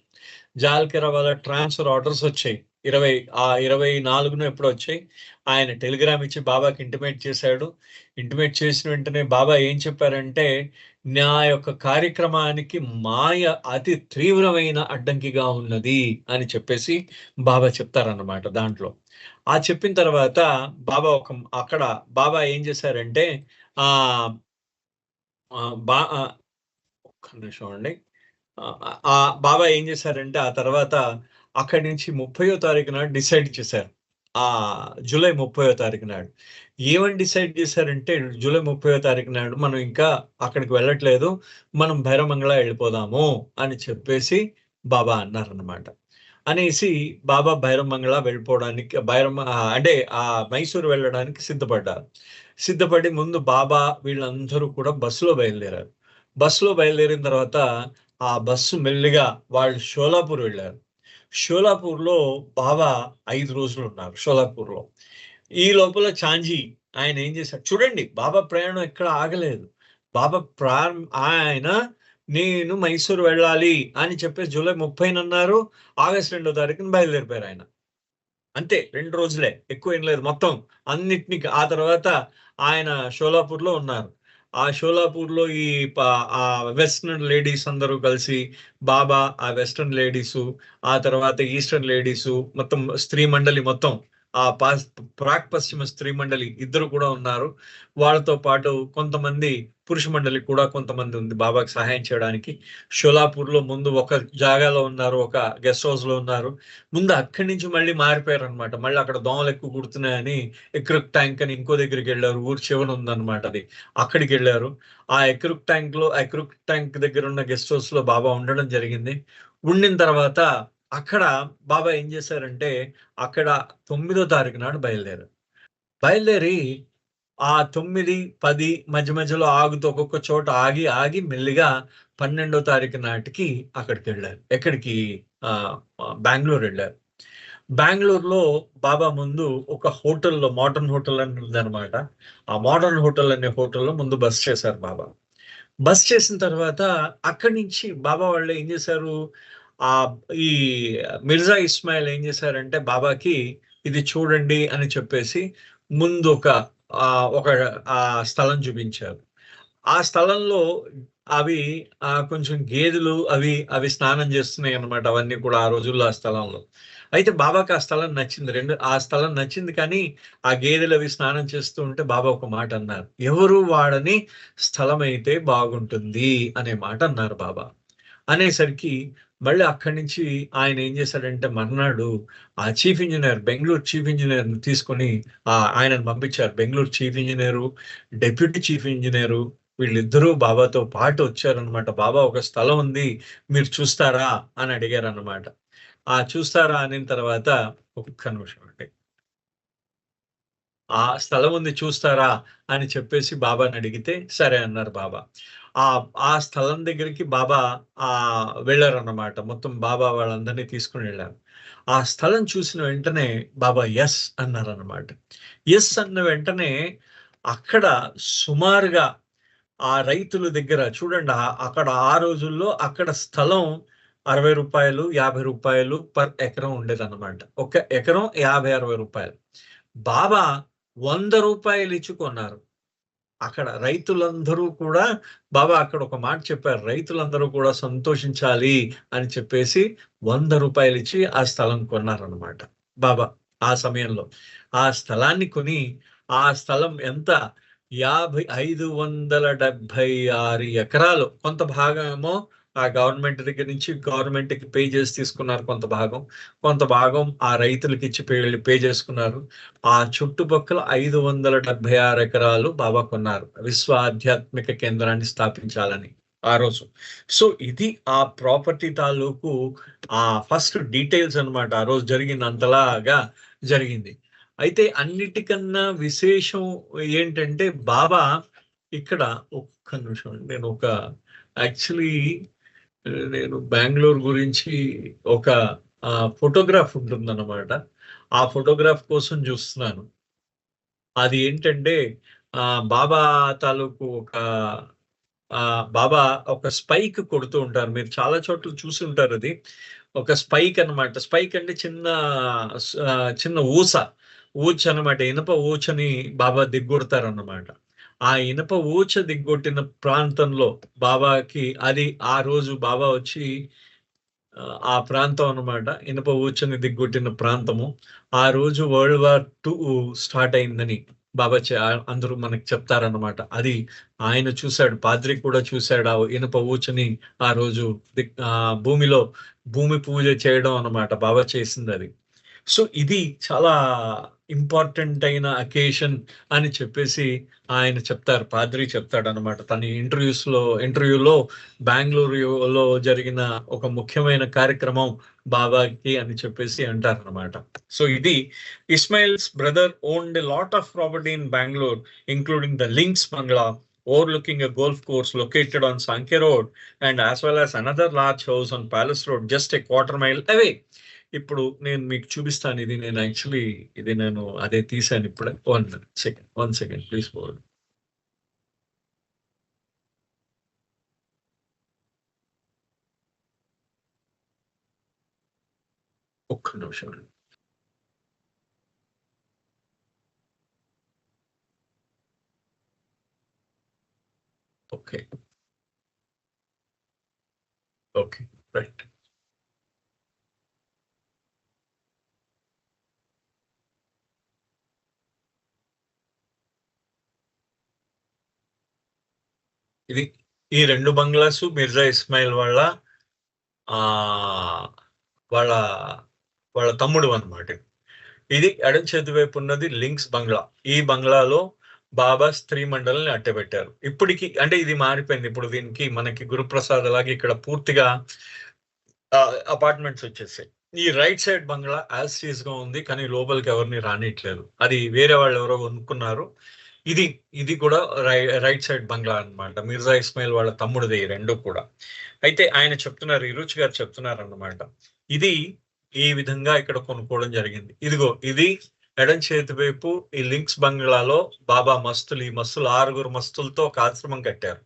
జాల్‌కి రావాలా ట్రాన్స్‌ఫర్ ఆర్డర్స్ వచ్చాయి. 24 ఎప్పుడో వచ్చాయి. ఆయన టెలిగ్రామ్ ఇచ్చి బాబాకి ఇంటిమేట్ చేశాడు. ఇంటిమేట్ చేసిన వెంటనే బాబా ఏం చెప్పారంటే, నా యొక్క కార్యక్రమానికి మాయ అతి తీవ్రమైన అడ్డంకిగా ఉన్నది అని చెప్పేసి బాబా చెప్తారన్నమాట దాంట్లో. చెప్పిన తర్వాత బాబా అక్కడ బాబా ఏం చేశారంటే ఒక్క నిమిషం అండి. బాబా ఏం చేశారంటే ఆ తర్వాత అక్కడి నుంచి 30వ తారీఖు నాడు డిసైడ్ చేశారు. జూలై 30వ తారీఖు నాడు ఏమని డిసైడ్ చేశారంటే, జూలై 30వ తారీఖు నాడు మనం ఇంకా అక్కడికి వెళ్ళట్లేదు, మనం భైరవమంగళ వెళ్ళిపోదాము అని చెప్పేసి బాబా అన్నారన్నమాట. అనేసి బాబా భైరవమంగళ వెళ్ళిపోవడానికి అంటే మైసూరు వెళ్ళడానికి సిద్ధపడ్డారు. సిద్ధపడి ముందు బాబా వీళ్ళందరూ కూడా బస్సులో బయలుదేరారు. బస్సులో బయలుదేరిన తర్వాత ఆ బస్సు మెల్లిగా వాళ్ళు షోలాపూర్ వెళ్ళారు. షోలాపూర్‌లో బాబా 5 రోజులు ఉన్నారు షోలాపూర్‌లో. ఈ లోపల చాంజీ ఆయన ఏం చేశారు చూడండి, బాబా ప్రయాణం ఎక్కడ ఆగలేదు. బాబా ఆయన నేను మైసూర్ వెళ్ళాలి అని చెప్పేసి జూలై 30 అన్నారు. ఆగస్టు 2వ తారీఖున బయలుదేరిపోయారు ఆయన. అంతే 2 రోజులే, ఎక్కువ ఏం లేదు. మొత్తం అన్నిటిని ఆ తర్వాత ఆయన షోలాపూర్‌లో ఉన్నారు. ఆ షోలాపూర్‌లో వెస్టర్న్ లేడీస్ అందరూ కలిసి బాబా, ఆ వెస్టర్న్ లేడీసు, ఆ తర్వాత ఈస్టర్న్ లేడీసు, మొత్తం స్త్రీ మండలి మొత్తం ప్రాక్ పశ్చిమ స్త్రీ మండలి ఇద్దరు కూడా ఉన్నారు. వాళ్ళతో పాటు కొంతమంది పురుష మండలి కూడా కొంతమంది ఉంది బాబాకి సహాయం చేయడానికి. షోలాపూర్‌లో ముందు ఒక జాగాలో ఉన్నారు, ఒక గెస్ట్ హౌస్‌లో ఉన్నారు. ముందు అక్కడి నుంచి మళ్ళీ మారిపోయారనమాట. మళ్ళీ అక్కడ దోమలు ఎక్కువ కుడుతున్నాయని ఎక్రుక్ ట్యాంక్ అని ఇంకో దగ్గరికి వెళ్ళారు. ఊరు చివర ఉందన్నమాట అది. అక్కడికి వెళ్ళారు. ఎక్రుక్ ట్యాంక్ దగ్గర ఉన్న గెస్ట్ హౌస్ లో బాబా ఉండడం జరిగింది. ఉండిన తర్వాత అక్కడ బాబా ఏం చేశారంటే, అక్కడ 9వ తారీఖు నాడు బయలుదేరి 9, 10 మధ్యలో ఆగుతూ ఒక్కొక్క చోట ఆగి మెల్లిగా 12వ తారీఖు నాటికి అక్కడికి వెళ్ళారు. ఎక్కడికి? బెంగుళూరు వెళ్ళారు. బెంగుళూరులో బాబా ముందు ఒక హోటల్‌లో, మోడర్న్ హోటల్ అని ఉందన్నమాట. ఆ మోడర్న్ హోటల్ అనే హోటల్‌లో ముందు బస చేశారు బాబా. బస చేసిన తర్వాత అక్కడి నుంచి బాబా వాళ్ళు ఏం చేశారు, ఈ మిర్జా ఇస్మాయిల్ ఏం చేశారంటే బాబాకి ఇది చూడండి అని చెప్పేసి ముందు ఒక స్థలం చూపించారు. ఆ స్థలంలో అవి కొంచెం గేదెలు అవి స్నానం చేస్తున్నాయి అన్నమాట. అవన్నీ కూడా ఆ రోజుల్లో ఆ స్థలంలో. అయితే బాబాకి ఆ స్థలం నచ్చింది. ఆ స్థలం నచ్చింది, కానీ ఆ గేదెలు అవి స్నానం చేస్తూ ఉంటే బాబా ఒక మాట అన్నారు. ఎవరు వాడని స్థలం అయితే బాగుంటుంది అనే మాట అన్నారు బాబా. అనేసరికి మళ్ళీ అక్కడి నుంచి ఆయన ఏం చేశాడంటే మర్నాడు ఆ chief engineer, Bengaluru chief engineer తీసుకొని ఆయనను పంపించారు. Bengaluru chief engineer, deputy chief engineer వీళ్ళిద్దరూ బాబాతో పాటు వచ్చారనమాట. బాబా ఒక స్థలం ఉంది, మీరు చూస్తారా అని అడిగారు అన్నమాట. చూస్తారా అనిన తర్వాత ఒక్క నిమిషం అండి. ఆ స్థలం ఉంది చూస్తారా అని చెప్పేసి బాబాని అడిగితే సరే అన్నారు బాబా. ఆ స్థలం దగ్గరికి బాబా వెళ్ళారన్నమాట. మొత్తం బాబా వాళ్ళందరినీ తీసుకుని వెళ్ళారు. ఆ స్థలం చూసిన వెంటనే బాబా ఎస్ అన్నారన్నమాట. ఎస్ అన్న వెంటనే అక్కడ సుమారుగా ఆ రైతుల దగ్గర చూడండి, అక్కడ ఆ రోజుల్లో అక్కడ స్థలం రూ. 60, రూ. 50 పర్ ఎకరం ఉండేదన్నమాట. ఒక ఎకరం 50, 60. బాబా రూ. 100 ఇచ్చి కొన్నారు. అక్కడ రైతులందరూ కూడా బాబా అక్కడ ఒక మాట చెప్పారు. రైతులందరూ కూడా సంతోషించాలి అని చెప్పేసి రూ. 100 ఇచ్చి ఆ స్థలం కొన్నారన్నమాట బాబా. ఆ సమయంలో. ఆ స్థలాన్ని కొని ఆ స్థలం ఎంత 576 ఎకరాలు. కొంత భాగం ఏమో ఆ గవర్నమెంట్ దగ్గర నుంచి గవర్నమెంట్‌కి పే చేసి తీసుకున్నారు కొంత భాగం. కొంత భాగం ఆ రైతులకిచ్చి పే చేసుకున్నారు. ఆ చుట్టుపక్కల 576 ఎకరాలు బాబా కొన్నారు. విశ్వ ఆధ్యాత్మిక కేంద్రాన్ని స్థాపించాలని ఆ రోజు. సో, ఇది ఆ ప్రాపర్టీ తాలూకు ఫస్ట్ డీటెయిల్స్ అన్నమాట. ఆ రోజు జరిగినంతలాగా జరిగింది. అయితే అన్నిటికన్నా విశేషం ఏంటంటే బాబా ఇక్కడ ఒక్క నిమిషం యాక్చువల్లీ నేను బెంగుళూరు గురించి ఒక ఫోటోగ్రాఫ్ ఉంటుందన్నమాట. ఆ ఫోటోగ్రాఫ్ కోసం చూస్తున్నాను. అది ఏంటంటే బాబా తాలూకు బాబా ఒక స్పైక్ కొడుతూ ఉంటారు. మీరు చాలా చోట్ల చూసి ఉంటారది. ఒక స్పైక్ అన్నమాట. స్పైక్ అంటే చిన్న ఊచనమాట. ఇనప ఊచని బాబా దిగ్గొడతారన్నమాట. ఆ ఇనప ఊచ దిగ్గొట్టిన ప్రాంతంలో బాబాకి అది ఆ రోజు బాబా వచ్చి ఆ ప్రాంతం అన్నమాట. ఇనప ఊచని దిగ్గొట్టిన ప్రాంతము. ఆ రోజు వరల్డ్ వార్ 2 స్టార్ట్ అయిందని బాబా అందరూ మనకు చెప్తారన్నమాట. అది ఆయన చూసాడు. పాద్రి కూడా చూసాడు. ఆ ఇనప ఊచని ఆ రోజు భూమిలో భూమి పూజ చేయడం అన్నమాట. బాబా చేసిందది. సో, ఇది చాలా ఇంపార్టెంట్ అయిన అకేషన్ అని చెప్పేసి ఆయన చెప్తారు. పాద్రి చెప్తాడన్నమాట. తన ఇంటర్వ్యూలో బెంగుళూరులో జరిగిన ఒక ముఖ్యమైన కార్యక్రమం బాబాకి అని చెప్పేసి అంటారన్నమాట. సో, ఇది Ismail's brother owned a lot of property in Bengaluru, including the links bungalow overlooking a golf course located on Sankey Road and as well as another large house on Palace Road just a quarter mile away. ఇప్పుడు నేను మీకు చూపిస్తాను. ఇది నేను అదే తీశాను ఇప్పుడే. 1 సెకండ్ ప్లీజ్ హోల్డ్. ఒక్క నిమిషం. ఓకే. రైట్. ఇది ఈ 2 బంగ్లాసు మిర్జా ఇస్మాయిల్ వాళ్ళ వాళ్ళ తమ్ముడు అన్నమాట. ఇది ఎడమ చేతి వైపు ఉన్నది లింక్స్ బంగ్లా. ఈ బంగ్లాలో బాబా స్త్రీ మండలిని అట్టబెట్టారు. ఇప్పటికి అంటే ఇది మారిపోయింది. ఇప్పుడు దీనికి మనకి గురుప్రసాద్ అలాగే ఇక్కడ పూర్తిగా అపార్ట్మెంట్స్ వచ్చేసాయి. ఈ రైట్ సైడ్ బంగ్లా యాజ్ టీజ్ గా ఉంది. కానీ లోపలికి ఎవరిని రానియట్లేదు. అది వేరే వాళ్ళు ఎవరో కొనుక్కున్నారు. ఇది కూడా రైట్ సైడ్ బంగ్లా అన్నమాట. మిర్జా ఇస్మాయిల్ వాళ్ళ తమ్ముడిది ఈ 2 కూడా. అయితే ఆయన చెప్తున్నారు, ఇరుచి గారు చెప్తున్నారన్నమాట. ఇది ఈ విధంగా ఇక్కడ కొనుక్కోవడం జరిగింది. ఇదిగో ఇది ఎడం చేతి వైపు ఈ లింక్స్ బంగ్లాలో బాబా ఈ మస్తులు 6 మస్తులతో ఒక ఆశ్రమం కట్టారు.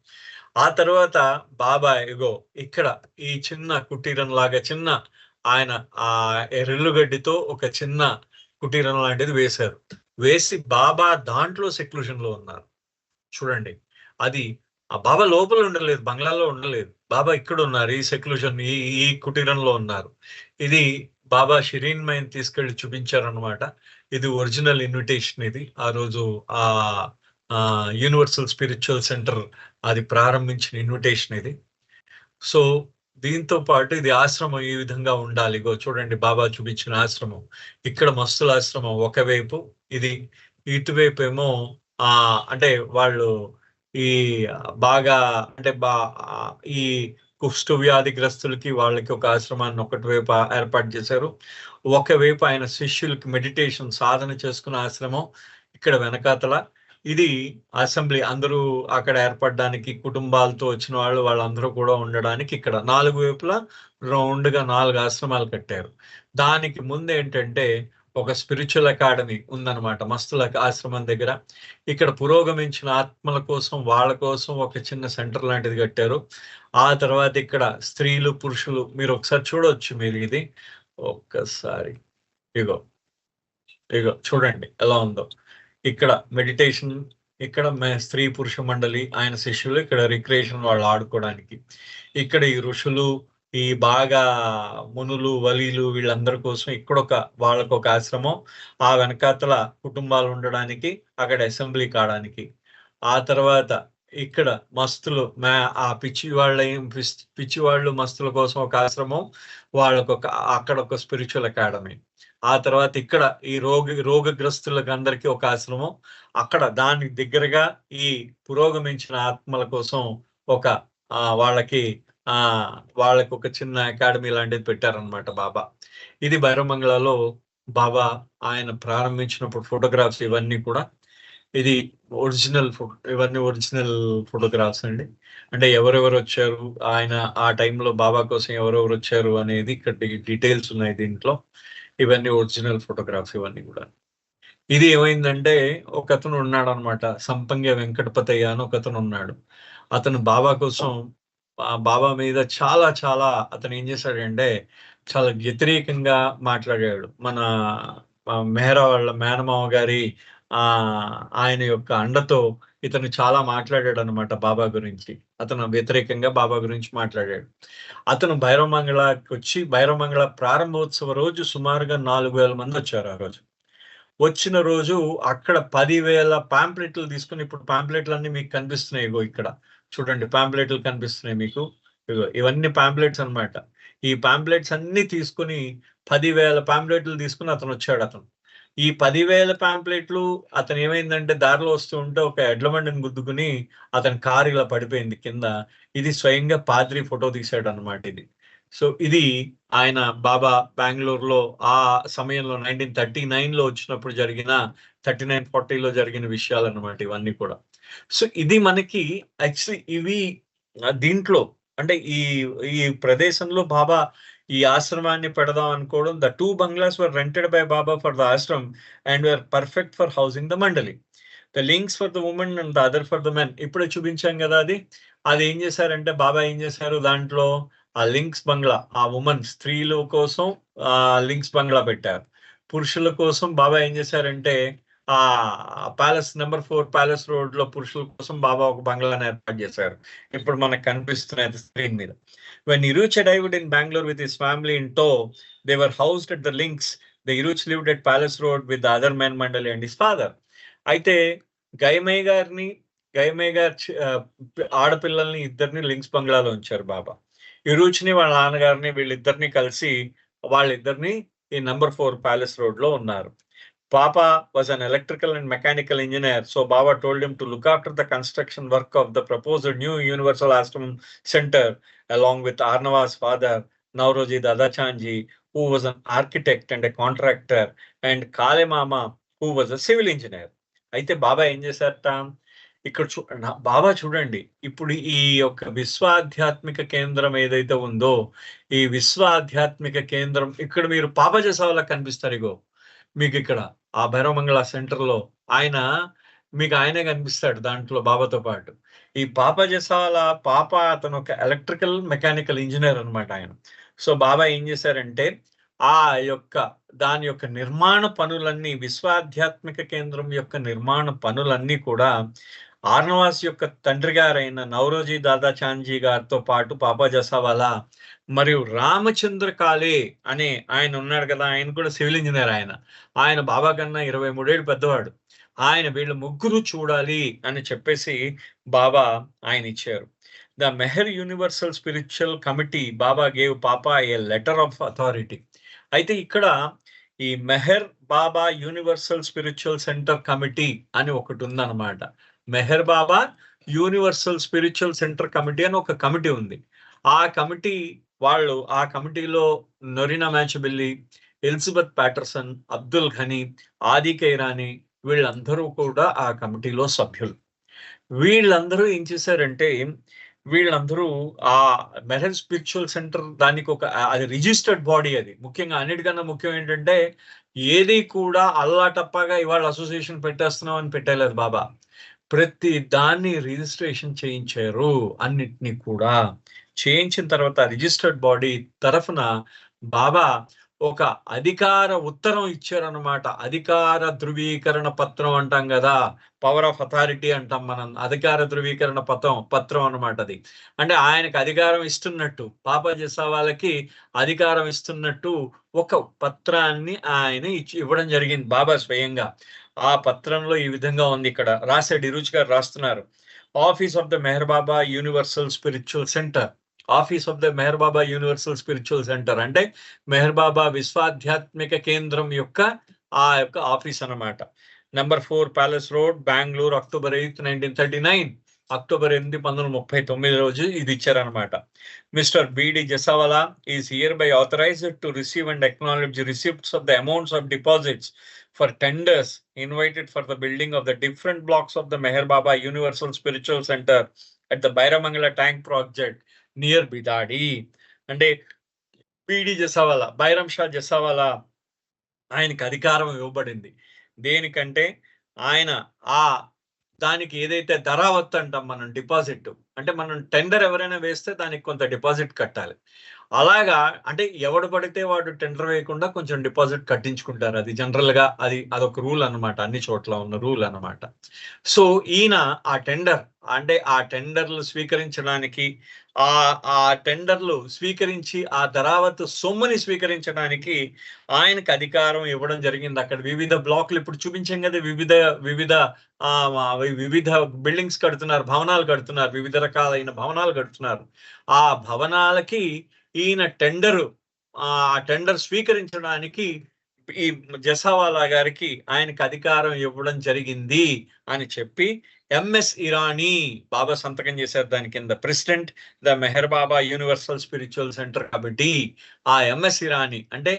ఆ తర్వాత బాబా ఇగో ఇక్కడ ఈ చిన్న కుటీరం లాగా ఆయన ఆ రెల్లుగడ్డితో ఒక చిన్న కుటీరం లాంటిది వేశారు. వేసి బాబా దాంట్లో సెక్లూషన్ లో ఉన్నారు. చూడండి, అది ఆ బాబా లోపల ఉండలేదు, బంగ్లాలో ఉండలేదు. బాబా ఇక్కడ ఉన్నారు. ఈ సెక్లూషన్ ఈ కుటీరంలో ఉన్నారు. ఇది బాబా షిరీన్ మైన్ తీసుకెళ్లి చూపించారనమాట. ఇది ఒరిజినల్ ఇన్విటేషన్. ఇది ఆ రోజు ఆ యూనివర్సల్ స్పిరిచువల్ సెంటర్ అది ప్రారంభించిన ఇన్విటేషన్ ఇది. సో దీంతో పాటు ఇది ఆశ్రమం ఈ విధంగా ఉండాలి. ఇగో చూడండి, బాబా చూపించిన ఆశ్రమం. ఇక్కడ మస్తుల ఆశ్రమం ఒకవైపు, ఇది ఇటువైపు ఏమో అంటే వాళ్ళు ఈ బాగా అంటే ఈ కుష్టు వ్యాధిగ్రస్తులకి వాళ్ళకి ఒక ఆశ్రమాన్ని ఒకటి వైపు ఏర్పాటు చేశారు. ఒకవైపు ఆయన శిష్యులకి మెడిటేషన్ సాధన చేసుకున్న ఆశ్రమం ఇక్కడ వెనకాతల. ఇది అసెంబ్లీ, అందరూ అక్కడ ఏర్పడడానికి, కుటుంబాలతో వచ్చిన వాళ్ళందరూ కూడా ఉండడానికి ఇక్కడ 4 వైపులా రౌండ్ గా 4 ఆశ్రమాలు కట్టారు. దానికి ముందు ఏంటంటే ఒక స్పిరిచువల్ అకాడమీ ఉందన్నమాట మస్తుల ఆశ్రమం దగ్గర. ఇక్కడ పురోగమించిన ఆత్మల కోసం, వాళ్ళ కోసం ఒక చిన్న సెంటర్ లాంటిది కట్టారు. ఆ తర్వాత ఇక్కడ స్త్రీలు పురుషులు, మీరు ఒకసారి చూడవచ్చు. మీరు ఇది ఒక్కసారి ఇగో చూడండి ఎలా ఉందో. ఇక్కడ మెడిటేషన్, ఇక్కడ స్త్రీ పురుష మండలి ఆయన శిష్యులు, ఇక్కడ రిక్రియేషన్ వాళ్ళు ఆడుకోవడానికి. ఇక్కడ ఈ ఋషులు ఈ బాగా మునులు వలీలు వీళ్ళందరి కోసం ఇక్కడొక వాళ్ళకొక ఆశ్రమం, ఆ వెనకాతల కుటుంబాలు ఉండడానికి, అక్కడ అసెంబ్లీ కావడానికి. ఆ తర్వాత ఇక్కడ మస్తులు ఆ పిచ్చి వాళ్ళు మస్తుల కోసం ఒక ఆశ్రమం, అక్కడ ఒక స్పిరిచువల్ అకాడమీ. ఆ తర్వాత ఇక్కడ ఈ రోగగ్రస్తులకు అందరికీ ఒక ఆశ్రమం, అక్కడ దానికి దగ్గరగా ఈ పురోగమించిన ఆత్మల కోసం ఒక వాళ్ళకి వాళ్ళకి ఒక చిన్న అకాడమీ లాంటిది పెట్టారనమాట బాబా. ఇది భైరవమంగళలో బాబా ఆయన ప్రారంభించినప్పుడు ఫోటోగ్రాఫ్స్ ఇవన్నీ కూడా. ఇది ఇవన్నీ ఒరిజినల్ ఫోటోగ్రాఫ్స్ అండి. అంటే ఎవరెవరు వచ్చారు, ఆయన ఆ టైంలో బాబా కోసం ఎవరెవరు వచ్చారు అనేది ఇక్కడ డీటెయిల్స్ ఉన్నాయి దీంట్లో. ఇవన్నీ ఒరిజినల్ ఫోటోగ్రాఫ్స్ ఇవన్నీ కూడా. ఇది ఏమైందంటే ఒకతను ఉన్నాడు అనమాట, సంపంగి వెంకటపతయ్య అని ఒకతను ఉన్నాడు. అతను బాబా కోసం బాబా మీద చాలా చాలా అతను ఏం చేశాడంటే చాలా వ్యతిరేకంగా మాట్లాడాడు. మన మెహరా వాళ్ళ మేనమామ గారి ఆయన యొక్క అండతో ఇతను చాలా మాట్లాడాడు అనమాట బాబా గురించి. అతను వ్యతిరేకంగా బాబా గురించి మాట్లాడాడు. అతను భైరవమంగళకి వచ్చి భైరవమంగళ ప్రారంభోత్సవ రోజు సుమారుగా 4,000 మంది వచ్చారు ఆ రోజు. వచ్చిన రోజు అక్కడ 10,000 పాంప్లెట్లు తీసుకుని, ఇప్పుడు పాంప్లెట్లన్నీ మీకు కనిపిస్తున్నాయి. ఇగో ఇక్కడ చూడండి, పాంప్లెట్లు కనిపిస్తున్నాయి మీకు. ఇగో ఇవన్నీ పాంప్లెట్స్ అనమాట. ఈ పాంప్లెట్స్ అన్ని తీసుకుని 10,000 పాంప్లెట్లు తీసుకుని అతను వచ్చాడు. ఈ 10,000 పాంప్లెట్లు అతను ఏమైందంటే దారిలో వస్తూ ఉంటే ఒక ఎడ్ల బండిని గుద్దుకుని అతని కారు ఇలా పడిపోయింది కింద. ఇది స్వయంగా పాద్రి ఫోటో తీశాడు అనమాట ఇది. సో ఇది ఆయన బాబా బెంగళూరులో ఆ సమయంలో 1939లో వచ్చినప్పుడు జరిగిన 39-40లో జరిగిన విషయాలు అన్నమాట ఇవన్నీ కూడా. సో ఇది మనకి యాక్చువల్లీ ఇవి దీంట్లో అంటే ఈ ప్రదేశంలో బాబా ఈ ఆశ్రమాన్ని పెడదాం అనుకోవడం. The 2 bungalows were rented by Baba for the ashram and were perfect for housing the mandali. The links for the women and the other for the men. ఇప్పుడే చూపించాం కదా అది ఏం చేశారంటే బాబా ఏం చేశారు, దాంట్లో ఆ లింక్స్ బంగ్లా, ఆ ఉమెన్ స్త్రీల కోసం లింక్స్ బంగ్లా పెట్టారు. పురుషుల కోసం బాబా ఏం చేశారంటే ఆ ప్యాలెస్ నెంబర్ 4 ప్యాలెస్ రోడ్ లో పురుషుల కోసం బాబా ఒక బంగ్లాను ఏర్పాటు చేశారు. ఇప్పుడు మనకు కనిపిస్తున్నది స్క్రీన్ మీద. When Iruch arrived in Bangalore with his family in tow, they were housed at the links. The Iruch lived at Palace Road with the other man Mandali and his father. అయితే గైమయ్య గారి ఆడపిల్లల్ని ఇద్దరిని లింక్స్ బంగ్లాలో ఉంచారు బాబా. ఇరుచ్ని వాళ్ళ నాన్నగారిని వీళ్ళిద్దరిని కలిసి వాళ్ళిద్దరిని ఈ నెంబర్ 4 ప్యాలెస్ రోడ్ లో ఉన్నారు. Papa was an electrical and mechanical engineer, so Baba told him to look after the construction work of the proposed new Universal Ashram Center along with Arnava's father, Nauroji Dadachanji, who was an architect and a contractor, and Kale Mama, who was a civil engineer. అయితే బాబా ఏం చేశారట, ఇక్కడ బాబా చూడండి, ఇప్పుడు ఈ యొక్క విశ్వాధ్యాత్మిక కేంద్రం ఏదైతే ఉందో, ఈ విశ్వాధ్యాత్మిక కేంద్రం ఇక్కడ మీరు పాపజసావలా కనిపిస్తారు. ఇగో మీకు ఇక్కడ ఆ భైరవమంగళ సెంటర్ లో మీకు ఆయనే కనిపిస్తాడు దాంట్లో బాబాతో పాటు. ఈ పాపజసాల అతను ఒక ఎలక్ట్రికల్ మెకానికల్ ఇంజనీర్ అనమాట ఆయన. సో బాబా ఏం చేశారంటే దాని యొక్క నిర్మాణ పనులన్నీ, విశ్వాధ్యాత్మిక కేంద్రం యొక్క నిర్మాణ పనులన్నీ కూడా ఆర్నవాస్ యొక్క తండ్రి గారైన నౌరోజీ దాదాచాంద్ జీ గారితో పాటు పాపా జసావాలా మరియు రామచంద్ర కాలే అనే ఆయన ఉన్నాడు కదా, ఆయన కూడా సివిల్ ఇంజనీర్. ఆయన బాబా కన్నా 23 ఏళ్ళు పెద్దవాడు. వీళ్ళు ముగ్గురు చూడాలి అని చెప్పేసి బాబా ఆయన ఇచ్చారు. The Meher universal spiritual committee Baba gave Papa a letter of authority. అయితే ఇక్కడ ఈ Meher Baba universal spiritual centre committee అని ఒకటి ఉందన్నమాట. Meher Baba universal spiritual centre committee అని ఒక కమిటీ ఉంది. ఆ కమిటీలో Norina Matchabelli, Elizabeth Patterson, Abdul Ghani, Adi ఖైరానీ వీళ్ళందరూ కూడా ఆ కమిటీలో సభ్యులు. వీళ్ళందరూ ఏం చేశారంటే వీళ్ళందరూ ఆ మెహర్ స్పిరిచువల్ సెంటర్ దానికి అది రిజిస్టర్డ్ బాడీ. అది ముఖ్యంగా అన్నిటికన్నా ముఖ్యం ఏంటంటే ఏది కూడా అల్లాటప్పగా ఇవాళ అసోసియేషన్ పెట్టేస్తున్నాం అని పెట్టలేదు బాబా. ప్రతి దాన్ని రిజిస్ట్రేషన్ చేయించారు. అన్నిటినీ కూడా చేయించిన తర్వాత రిజిస్టర్డ్ బాడీ తరఫున బాబా ఒక అధికార ఉత్తరం ఇచ్చారనమాట. అధికార ధృవీకరణ పత్రం అంటాం కదా, పవర్ ఆఫ్ అథారిటీ అంటాం మనం. అధికార ధృవీకరణ పత్రం అనమాట అది. అంటే ఆయనకు అధికారం ఇస్తున్నట్టు, పాపా జెసావాలకి అధికారం ఇస్తున్నట్టు ఒక పత్రాన్ని ఆయన ఇవ్వడం జరిగింది బాబా స్వయంగా. ఆ పత్రంలో ఈ విధంగా ఉంది, ఇక్కడ రాశాడు, ఇరుచి గారు రాస్తున్నారు. Office of the Meher Baba universal spiritual centre. Office of the Meher Baba universal spiritual centre అంటే మెహర్ బాబా విశ్వాధ్యాత్మిక కేంద్రం యొక్క ఆఫీస్ అన్నమాట. Number 4 palace road, Bengaluru, October 8, 1939. October 8, 1939 రోజు ఇది ఇచ్చారనమాట. Mister B D Jessawala is hereby authorised to receive and acknowledge receipts of the amounts of deposits for tenders invited for the building of the different blocks of the Meher Baba Universal Spiritual Center at the Bairamangala Tank Project near Bidadi. అంటే బిడి జెసావాలా, బైరం షా జెసావాలా ఆయనకి అధికారం ఇవ్వబడింది. దేనికంటే ఆయన దానికి ఏదైతే ధరావత్తు అంటాం మనం, డిపాజిట్ అంటే మనం టెండర్ ఎవరైనా వేస్తే దానికి కొంత డిపాజిట్ కట్టాలి. అలాగా అంటే ఎవడు పడితే వాడు టెండర్ వేయకుండా కొంచెం డిపాజిట్ కట్టించుకుంటారు. అది జనరల్ గా అదొక రూల్ అనమాట, అన్ని చోట్ల ఉన్న రూల్ అనమాట. సో ఈయన ఆ టెండర్ అంటే ఆ టెండర్లు స్వీకరించడానికి, ఆ టెండర్లు స్వీకరించి ఆ ధరావత్తు సొమ్ముని స్వీకరించడానికి ఆయనకు అధికారం ఇవ్వడం జరిగింది. అక్కడ వివిధ బ్లాక్లు ఇప్పుడు చూపించాం కదా, వివిధ బిల్డింగ్స్ కడుతున్నారు, భవనాలు కడుతున్నారు, వివిధ రకాలైన భవనాలు కడుతున్నారు. ఆ భవనాలకి ఈయన టెండర్ స్వీకరించడానికి ఈ జెసావాలా గారికి ఆయనకు అధికారం ఇవ్వడం జరిగింది అని చెప్పి ఎంఎస్ ఇరానీ బాబా సంతకం చేశారు దాని కింద. President the Meher Baba universal spiritual centre కాబట్టి ఆ ఎంఎస్ ఇరానీ అంటే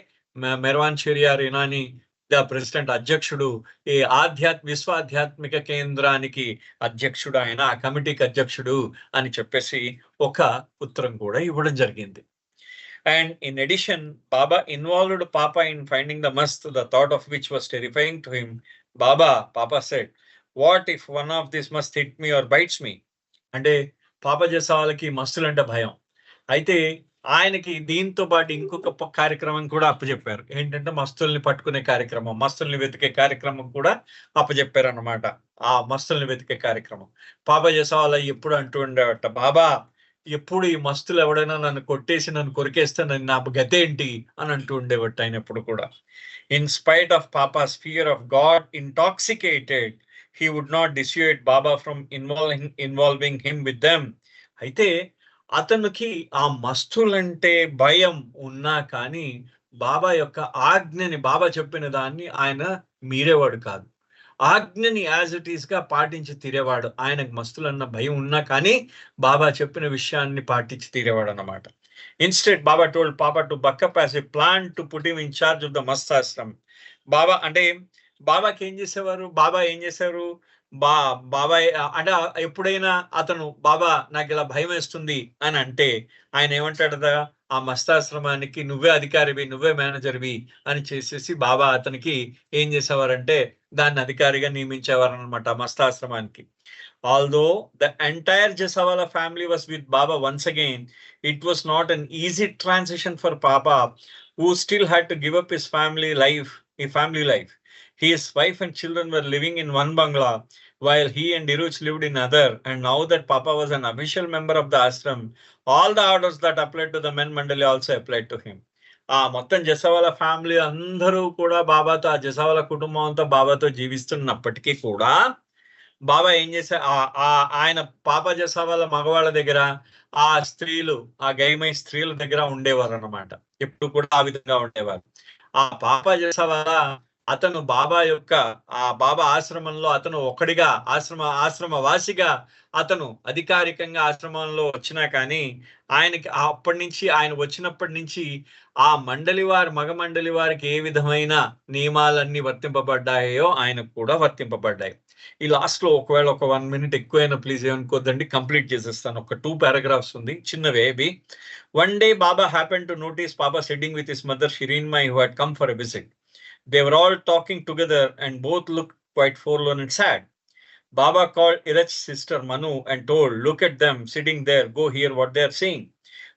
మెర్వాన్ షెరియార్ ఇరానీ ద ప్రెసిడెంట్, అధ్యక్షుడు, ఈ విశ్వాధ్యాత్మిక కేంద్రానికి అధ్యక్షుడు, ఆయన ఆ కమిటీకి అధ్యక్షుడు అని చెప్పేసి ఒక ఉత్తరం కూడా ఇవ్వడం జరిగింది. And in addition, Baba involved Papa in finding the mast, the thought of which was terrifying to him. Papa said, what if one of these must hit me or bites me? అంటే పాప జెసావాలకి మస్తులంటే భయం. అయితే ఆయనకి దీంతో పాటు ఇంకొక కార్యక్రమం కూడా అప్పచెప్పారు. ఏంటంటే మస్తుల్ని పట్టుకునే కార్యక్రమం, మస్తుల్ని వెతికే కార్యక్రమం కూడా అప్పచెప్పారు అన్నమాట. ఆ మస్తుల్ని వెతికే కార్యక్రమం పాప జెసావాలా ఎప్పుడు అంటూ ఉండేవట, బాబా ఎప్పుడు ఈ మస్తులు ఎవడైనా నన్ను కొట్టేసి నన్ను కొరికేస్తే నా గతేంటి అని అంటూ ఉండేవట్టు ఆయన ఎప్పుడు కూడా. In spite of Papa's fear of God intoxicated, he would not dissuade Baba from involving him with them. అయితే అతనికి ఆ మస్తులంటే భయం ఉన్నా కానీ బాబా యొక్క ఆజ్ఞని, బాబా చెప్పిన దాన్ని ఆయన మీరేవాడు కాదు. ఆజ్ఞని యాజ్ ఇట్ ఈస్ గా పాటించి తీరేవాడు. ఆయనకు మస్తులన్న భయం ఉన్నా కానీ బాబా చెప్పిన విషయాన్ని పాటించి తీరేవాడు అన్నమాట. Instead Baba told Papa to backup as a plan to put him in charge of the మస్తాశ్రమ్. బాబా అంటే బాబాకి ఏం చేసేవారు, బాబా ఏం చేశారు, బాబా అంటే ఎప్పుడైనా అతను బాబా నాకు ఇలా భయం వేస్తుంది అని అంటే ఆయన ఏమంటాడదా, ఆ మస్తాశ్రమానికి నువ్వే అధికారివి, నువ్వే మేనేజర్వి అని చేసేసి బాబా అతనికి ఏం చేసేవారంటే దాన్ని అధికారిగా నియమించేవారు అనమాట మస్తాశ్రమానికి. Although the entire Jesawala family was with Baba once again, it was not an easy transition for Papa, who still had to give up his family life. His wife and children were living in one bungalow, while he and Iruch lived in other. And now that Papa was an official member of the ashram, all the orders that applied to the men mandali also applied to him. మొత్తం జెసావాలా ఫ్యామిలీ అందరూ కూడా బాబాతో, ఆ జెసావాలా కుటుంబం అంతా బాబాతో జీవిస్తున్నప్పటికీ కూడా బాబా ఏం చేశారు, ఆయన పాప జెసావాలా మగవాళ్ళ దగ్గర, ఆ స్త్రీలు, ఆ గైమై స్త్రీల దగ్గర ఉండేవారు అన్నమాట. ఎప్పుడు కూడా ఆ విధంగా ఉండేవారు. ఆ పాప జెసావాలా అతను బాబా యొక్క ఆ బాబా ఆశ్రమంలో అతను ఒకడిగా ఆశ్రమవాసిగా అతను అధికారికంగా ఆశ్రమంలో వచ్చినా కానీ ఆయనకి అప్పటి నుంచి, ఆయన వచ్చినప్పటి నుంచి ఆ మగ మండలి వారికి ఏ విధమైన నియమాలన్నీ వర్తింపబడ్డాయో ఆయనకు కూడా వర్తింపబడ్డాయి. ఈ లాస్ట్ లో ఒకవేళ ఒక 1 minute ఎక్కువైనా ప్లీజ్ ఏమనుకోద్దండి, కంప్లీట్ చేసేస్తాను. ఒక 2 paragraphs ఉంది, చిన్నవే ఇవి. One day Baba happened to notice Papa sitting with his mother Shirinmai, who had come for a visit. They were all talking together and both looked quite forlorn and sad. Baba called Irach's sister Manu and told, look at them sitting there, go hear what they are saying.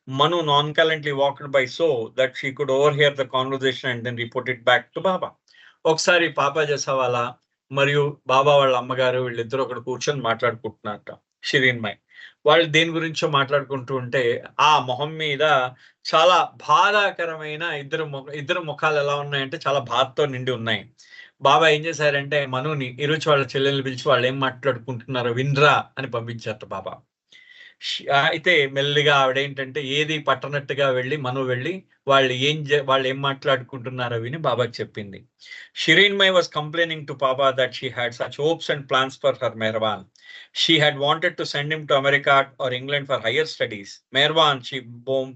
Manu nonchalantly walked by so that she could overhear the conversation and then report it back to Baba. ఒకసారి పాపా జసావాలా మరియు బాబా వాళ్ళ అమ్మగారు వీళ్ళిద్దరూ ఒకటి కూర్చొని మాట్లాడుకుంటున్నారట షిరీన్మయ్. వాళ్ళు దేని గురించో మాట్లాడుకుంటూ ఉంటే ఆ మొహం మీద చాలా బాధాకరమైన ఇద్దరు ముఖాలు ఎలా ఉన్నాయంటే చాలా బాధతో నిండి ఉన్నాయి. బాబా ఏం చేశారంటే మనుని ఈరోజు వాళ్ళ చెల్లెల్ని పిలిచి వాళ్ళు ఏం మాట్లాడుకుంటున్నారో వినరా అని పంపించారట బాబా. అయితే మెల్లిగా ఆవిడేంటంటే ఏది పట్టనట్టుగా మను వెళ్ళి వాళ్ళు ఏం మాట్లాడుకుంటున్నారో విని బాబాకి చెప్పింది. షిరీన్మయ్ was complaining to Baba that she had such hopes and plans for her Meherwan. She had wanted to send him to America or England for higher studies. Meherwan, she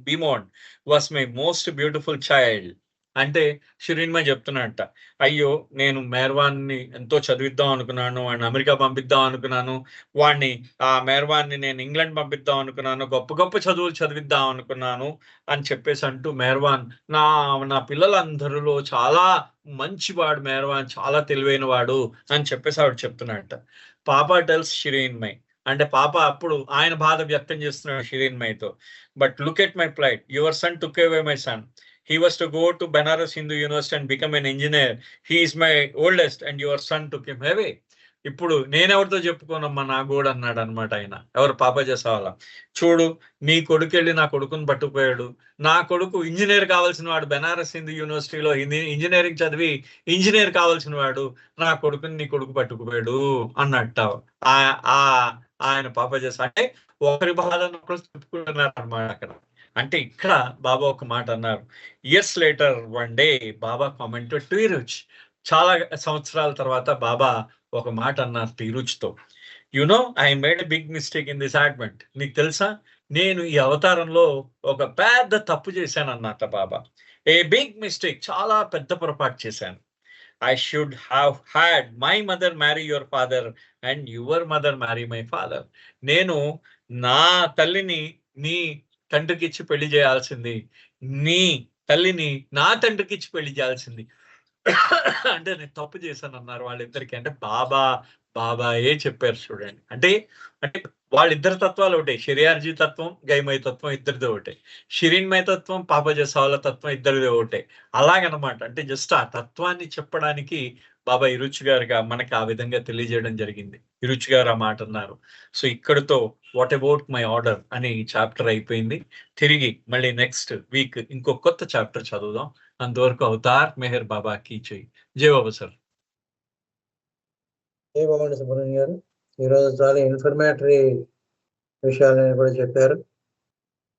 bemoaned, was my most beautiful child. అంటే షిరీన్మయ్ చెప్తున్నట్ట, అయ్యో నేను మెహర్వాన్ని ఎంతో చదివిద్దాం అనుకున్నాను, వాడిని అమెరికా పంపిద్దాం అనుకున్నాను, వాడిని ఆ మెహర్వాన్ని నేను ఇంగ్లాండ్ పంపిద్దాం అనుకున్నాను, గొప్ప గొప్ప చదువులు చదివిద్దాం అనుకున్నాను అని చెప్పేసి అంటూ మెహర్వాన్ నా పిల్లలందరిలో చాలా మంచివాడు, మెహర్వాన్ చాలా తెలివైన వాడు అని చెప్పేసి ఆవిడ చెప్తున్నట్ట. పాపా టెల్స్ షిరీన్మయ్, అంటే పాప అప్పుడు ఆయన బాధ వ్యక్తం చేస్తున్నాడు షిరీన్మయ్తో. But look at my plight, your son took away my son. He was to go to Banaras Hindu University and become an engineer. He is my oldest and your son took him away. ఇప్పుడు నేనెవరితో చెప్పుకోనమ్మా నా గోడు అన్నాడు అనమాట ఆయన. ఎవరు? పాపా జసావాలా. చూడు, నీ కొడుకు వెళ్ళి నా కొడుకుని పట్టుకుపోయాడు, నా కొడుకు ఇంజనీర్ కావాల్సిన వాడు, బెనారస్ హిందూ యూనివర్సిటీలో ఇంజనీరింగ్ చదివి ఇంజనీర్ కావాల్సిన వాడు, నా కొడుకుని నీ కొడుకు పట్టుకుపోయాడు అన్నట్ట ఆయన పాపా జసా. అంటే ఒకరి బాధను చెప్పుకుంటున్నారు అనమాట అక్కడ. అంటే ఇక్కడ బాబా ఒక మాట అన్నారు. Years later one day Baba commented to Eruch. చాలా సంవత్సరాల తర్వాత బాబా ఒక మాట అన్నారు టీరుచ్తో. You know I made a big mistake in this advent. నీకు తెలుసా, నేను ఈ అవతారంలో ఒక పెద్ద తప్పు చేశాను అన్నట్ట బాబా. ఏ బిగ్ మిస్టేక్, చాలా పెద్ద పొరపాటు చేశాను. I should have had my mother marry your father and your mother marry my father. నేను నా తల్లిని నీ తండ్రికి ఇచ్చి పెళ్లి చేయాల్సింది, నీ తల్లిని నా తండ్రికి ఇచ్చి పెళ్లి చేయాల్సింది. అంటే నేను తప్పు చేశాను అన్నారు వాళ్ళిద్దరికి. అంటే బాబాయే చెప్పారు చూడండి. అంటే వాళ్ళిద్దరి తత్వాలు ఒకటే, షిరియార్జీ తత్వం, గైమయ తత్వం ఇద్దరిది ఒకటే, షిరీన్మయ తత్వం, పాపా జసావాలా తత్వం ఇద్దరిది ఒకటే. అలాగనమాట. అంటే జస్ట్ ఆ తత్వాన్ని చెప్పడానికి బాబా ఇరుచి గారుగా మనకి ఆ విధంగా తెలియజేయడం జరిగింది. ఇరుచి గారు ఆ మాట అన్నారు. సో ఇక్కడితో వాట్ అబౌట్ మై ఆర్డర్ అనే ఈ చాప్టర్ అయిపోయింది. తిరిగి మళ్ళీ నెక్స్ట్ వీక్ ఇంకో కొత్త చాప్టర్ చదువుదాం. అంతవరకు అవతార్ మెహర్ బాబా కీ జై. జై బాబా సార్. జై బాబా సుబ్రహ్మణ్యం గారు. ఈరోజు చాలా ఇన్ఫర్మేటరీ విషయాలను కూడా చెప్పారు.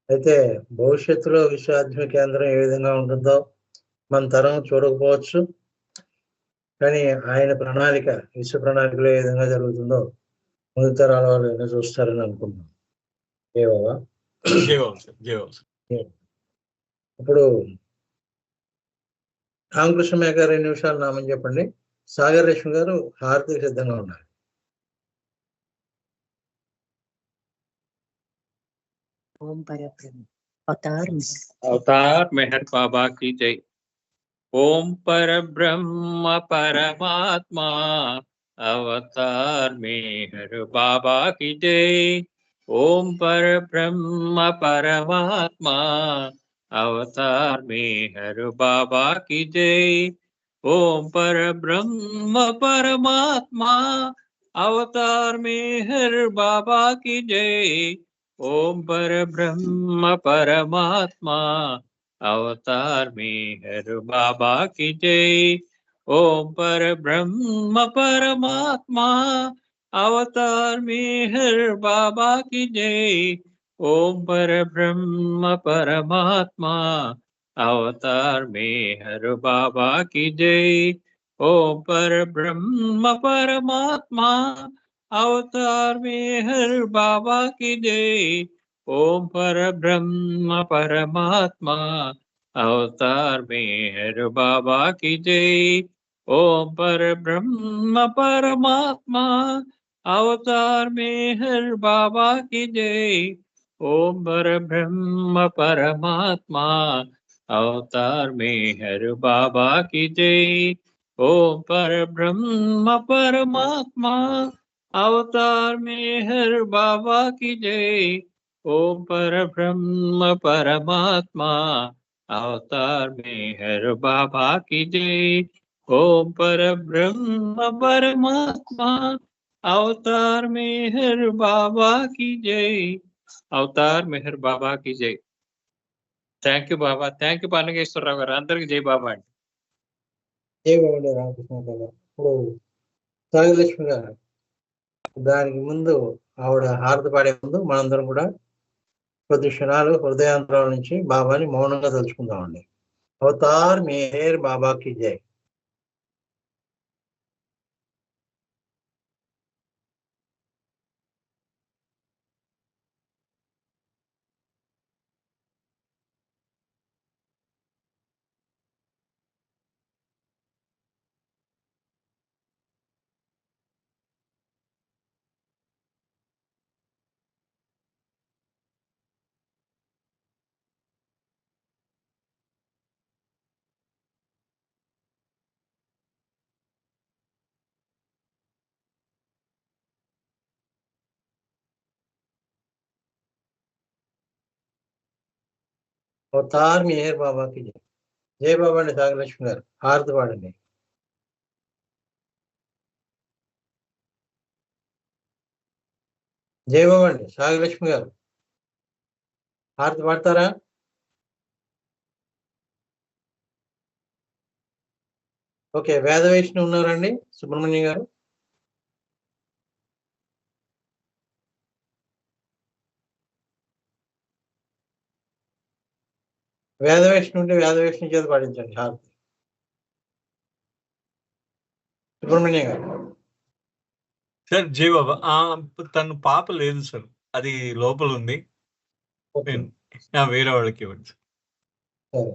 అయితే భవిష్యత్తులో విశ్వాధ్య కేంద్రం ఏ విధంగా ఉంటుందో మన తరం చూడకపోవచ్చు, కానీ ఆయన ప్రణాళిక, విశ్వ ప్రణాళికలో ఏ విధంగా జరుగుతుందో ముందు తరాల వాళ్ళు ఏమైనా చూస్తారని అనుకుంటున్నాం. జై బాబా. ఇప్పుడు రామకృష్ణ మేఘ గారు 2 నిమిషాలు నామని చెప్పండి. సాగర్ రేష్మి గారు హారతికి సిద్ధంగా ఉన్నారు. ఓం పరబ్రహ్మ अवतार मेहर बाबा की जय। ओम परब्रह्म परमात्मा अवतार मेहर बाबा की जय। ओम परब्रह्म परमात्मा अवतार मेहर बाबा की जय। ओम परब्रह्म परमात्मा अवतार मेहर बाबा की जय। ओम परब्रह्म परमात्मा अवतार मेहर बाबा की जय। ओम परब्रह्म परमात्मा अवतार मेहर बाबा की जय। ओम परब्रह्म परमात्मा अवतार मेहर बाबा की जय। ओम परब्रह्म परमात्मा अवतार मेहर बाबा की जय। ओम परब्रह्म परमात्मा अवतार मेहर बाबा की जय। ओम परब्रह्म परमात्मा अवतार मेहर बाबा की जय। ओम परब्रह्म परमात्मा अवतार मेहर बाबा की जय। ओम परब्रह्म परमात्मा अवतार मेहर बाबा की जय। ओम परब्रह्म परमात्मा अवतार मेहर बाबा की जय। ओम परब्रह्म परमात्मा अवतार मेहर बाबा की जय। अवतार मेहर बाबा की जय। Thank you Baba, thank you Panakeswararao గారు. అందరికి జై బాబా అండి. జై బాబు రామకృష్ణ గారు. ఇప్పుడు సాగలక్ష్మి గారు, దానికి ముందు ఆవిడ హారతి పాడే ముందు మనందరం కూడా కొద్ది క్షణాలు హృదయాంతరాల నుంచి బాబాని మౌనంగా తలుచుకుందామండి. అవతార్ మేహర్ బాబాకి జై. అవతార్ మేహర్ బాబాకి జై. జై బాబా అండి. సాగలక్ష్మి గారు హారతి పాడండి. జై బాబా అండి. సాగలక్ష్మి గారు హారతి పాడతారా? ఓకే, వేద వైష్ణవి ఉన్నారండి సుబ్రహ్మణ్యం గారు. వేద వైష్ణవి ఉంటే వేద వైష్ణవి చేత పాటించండి హారతి. సుబ్రహ్మణ్యం గారు. సార్ జై బాబా. తను పాప లేదు సార్, అది లోపల ఉంది. ఓకే, వేరే వాళ్ళకి ఇవ్వండి. సరే.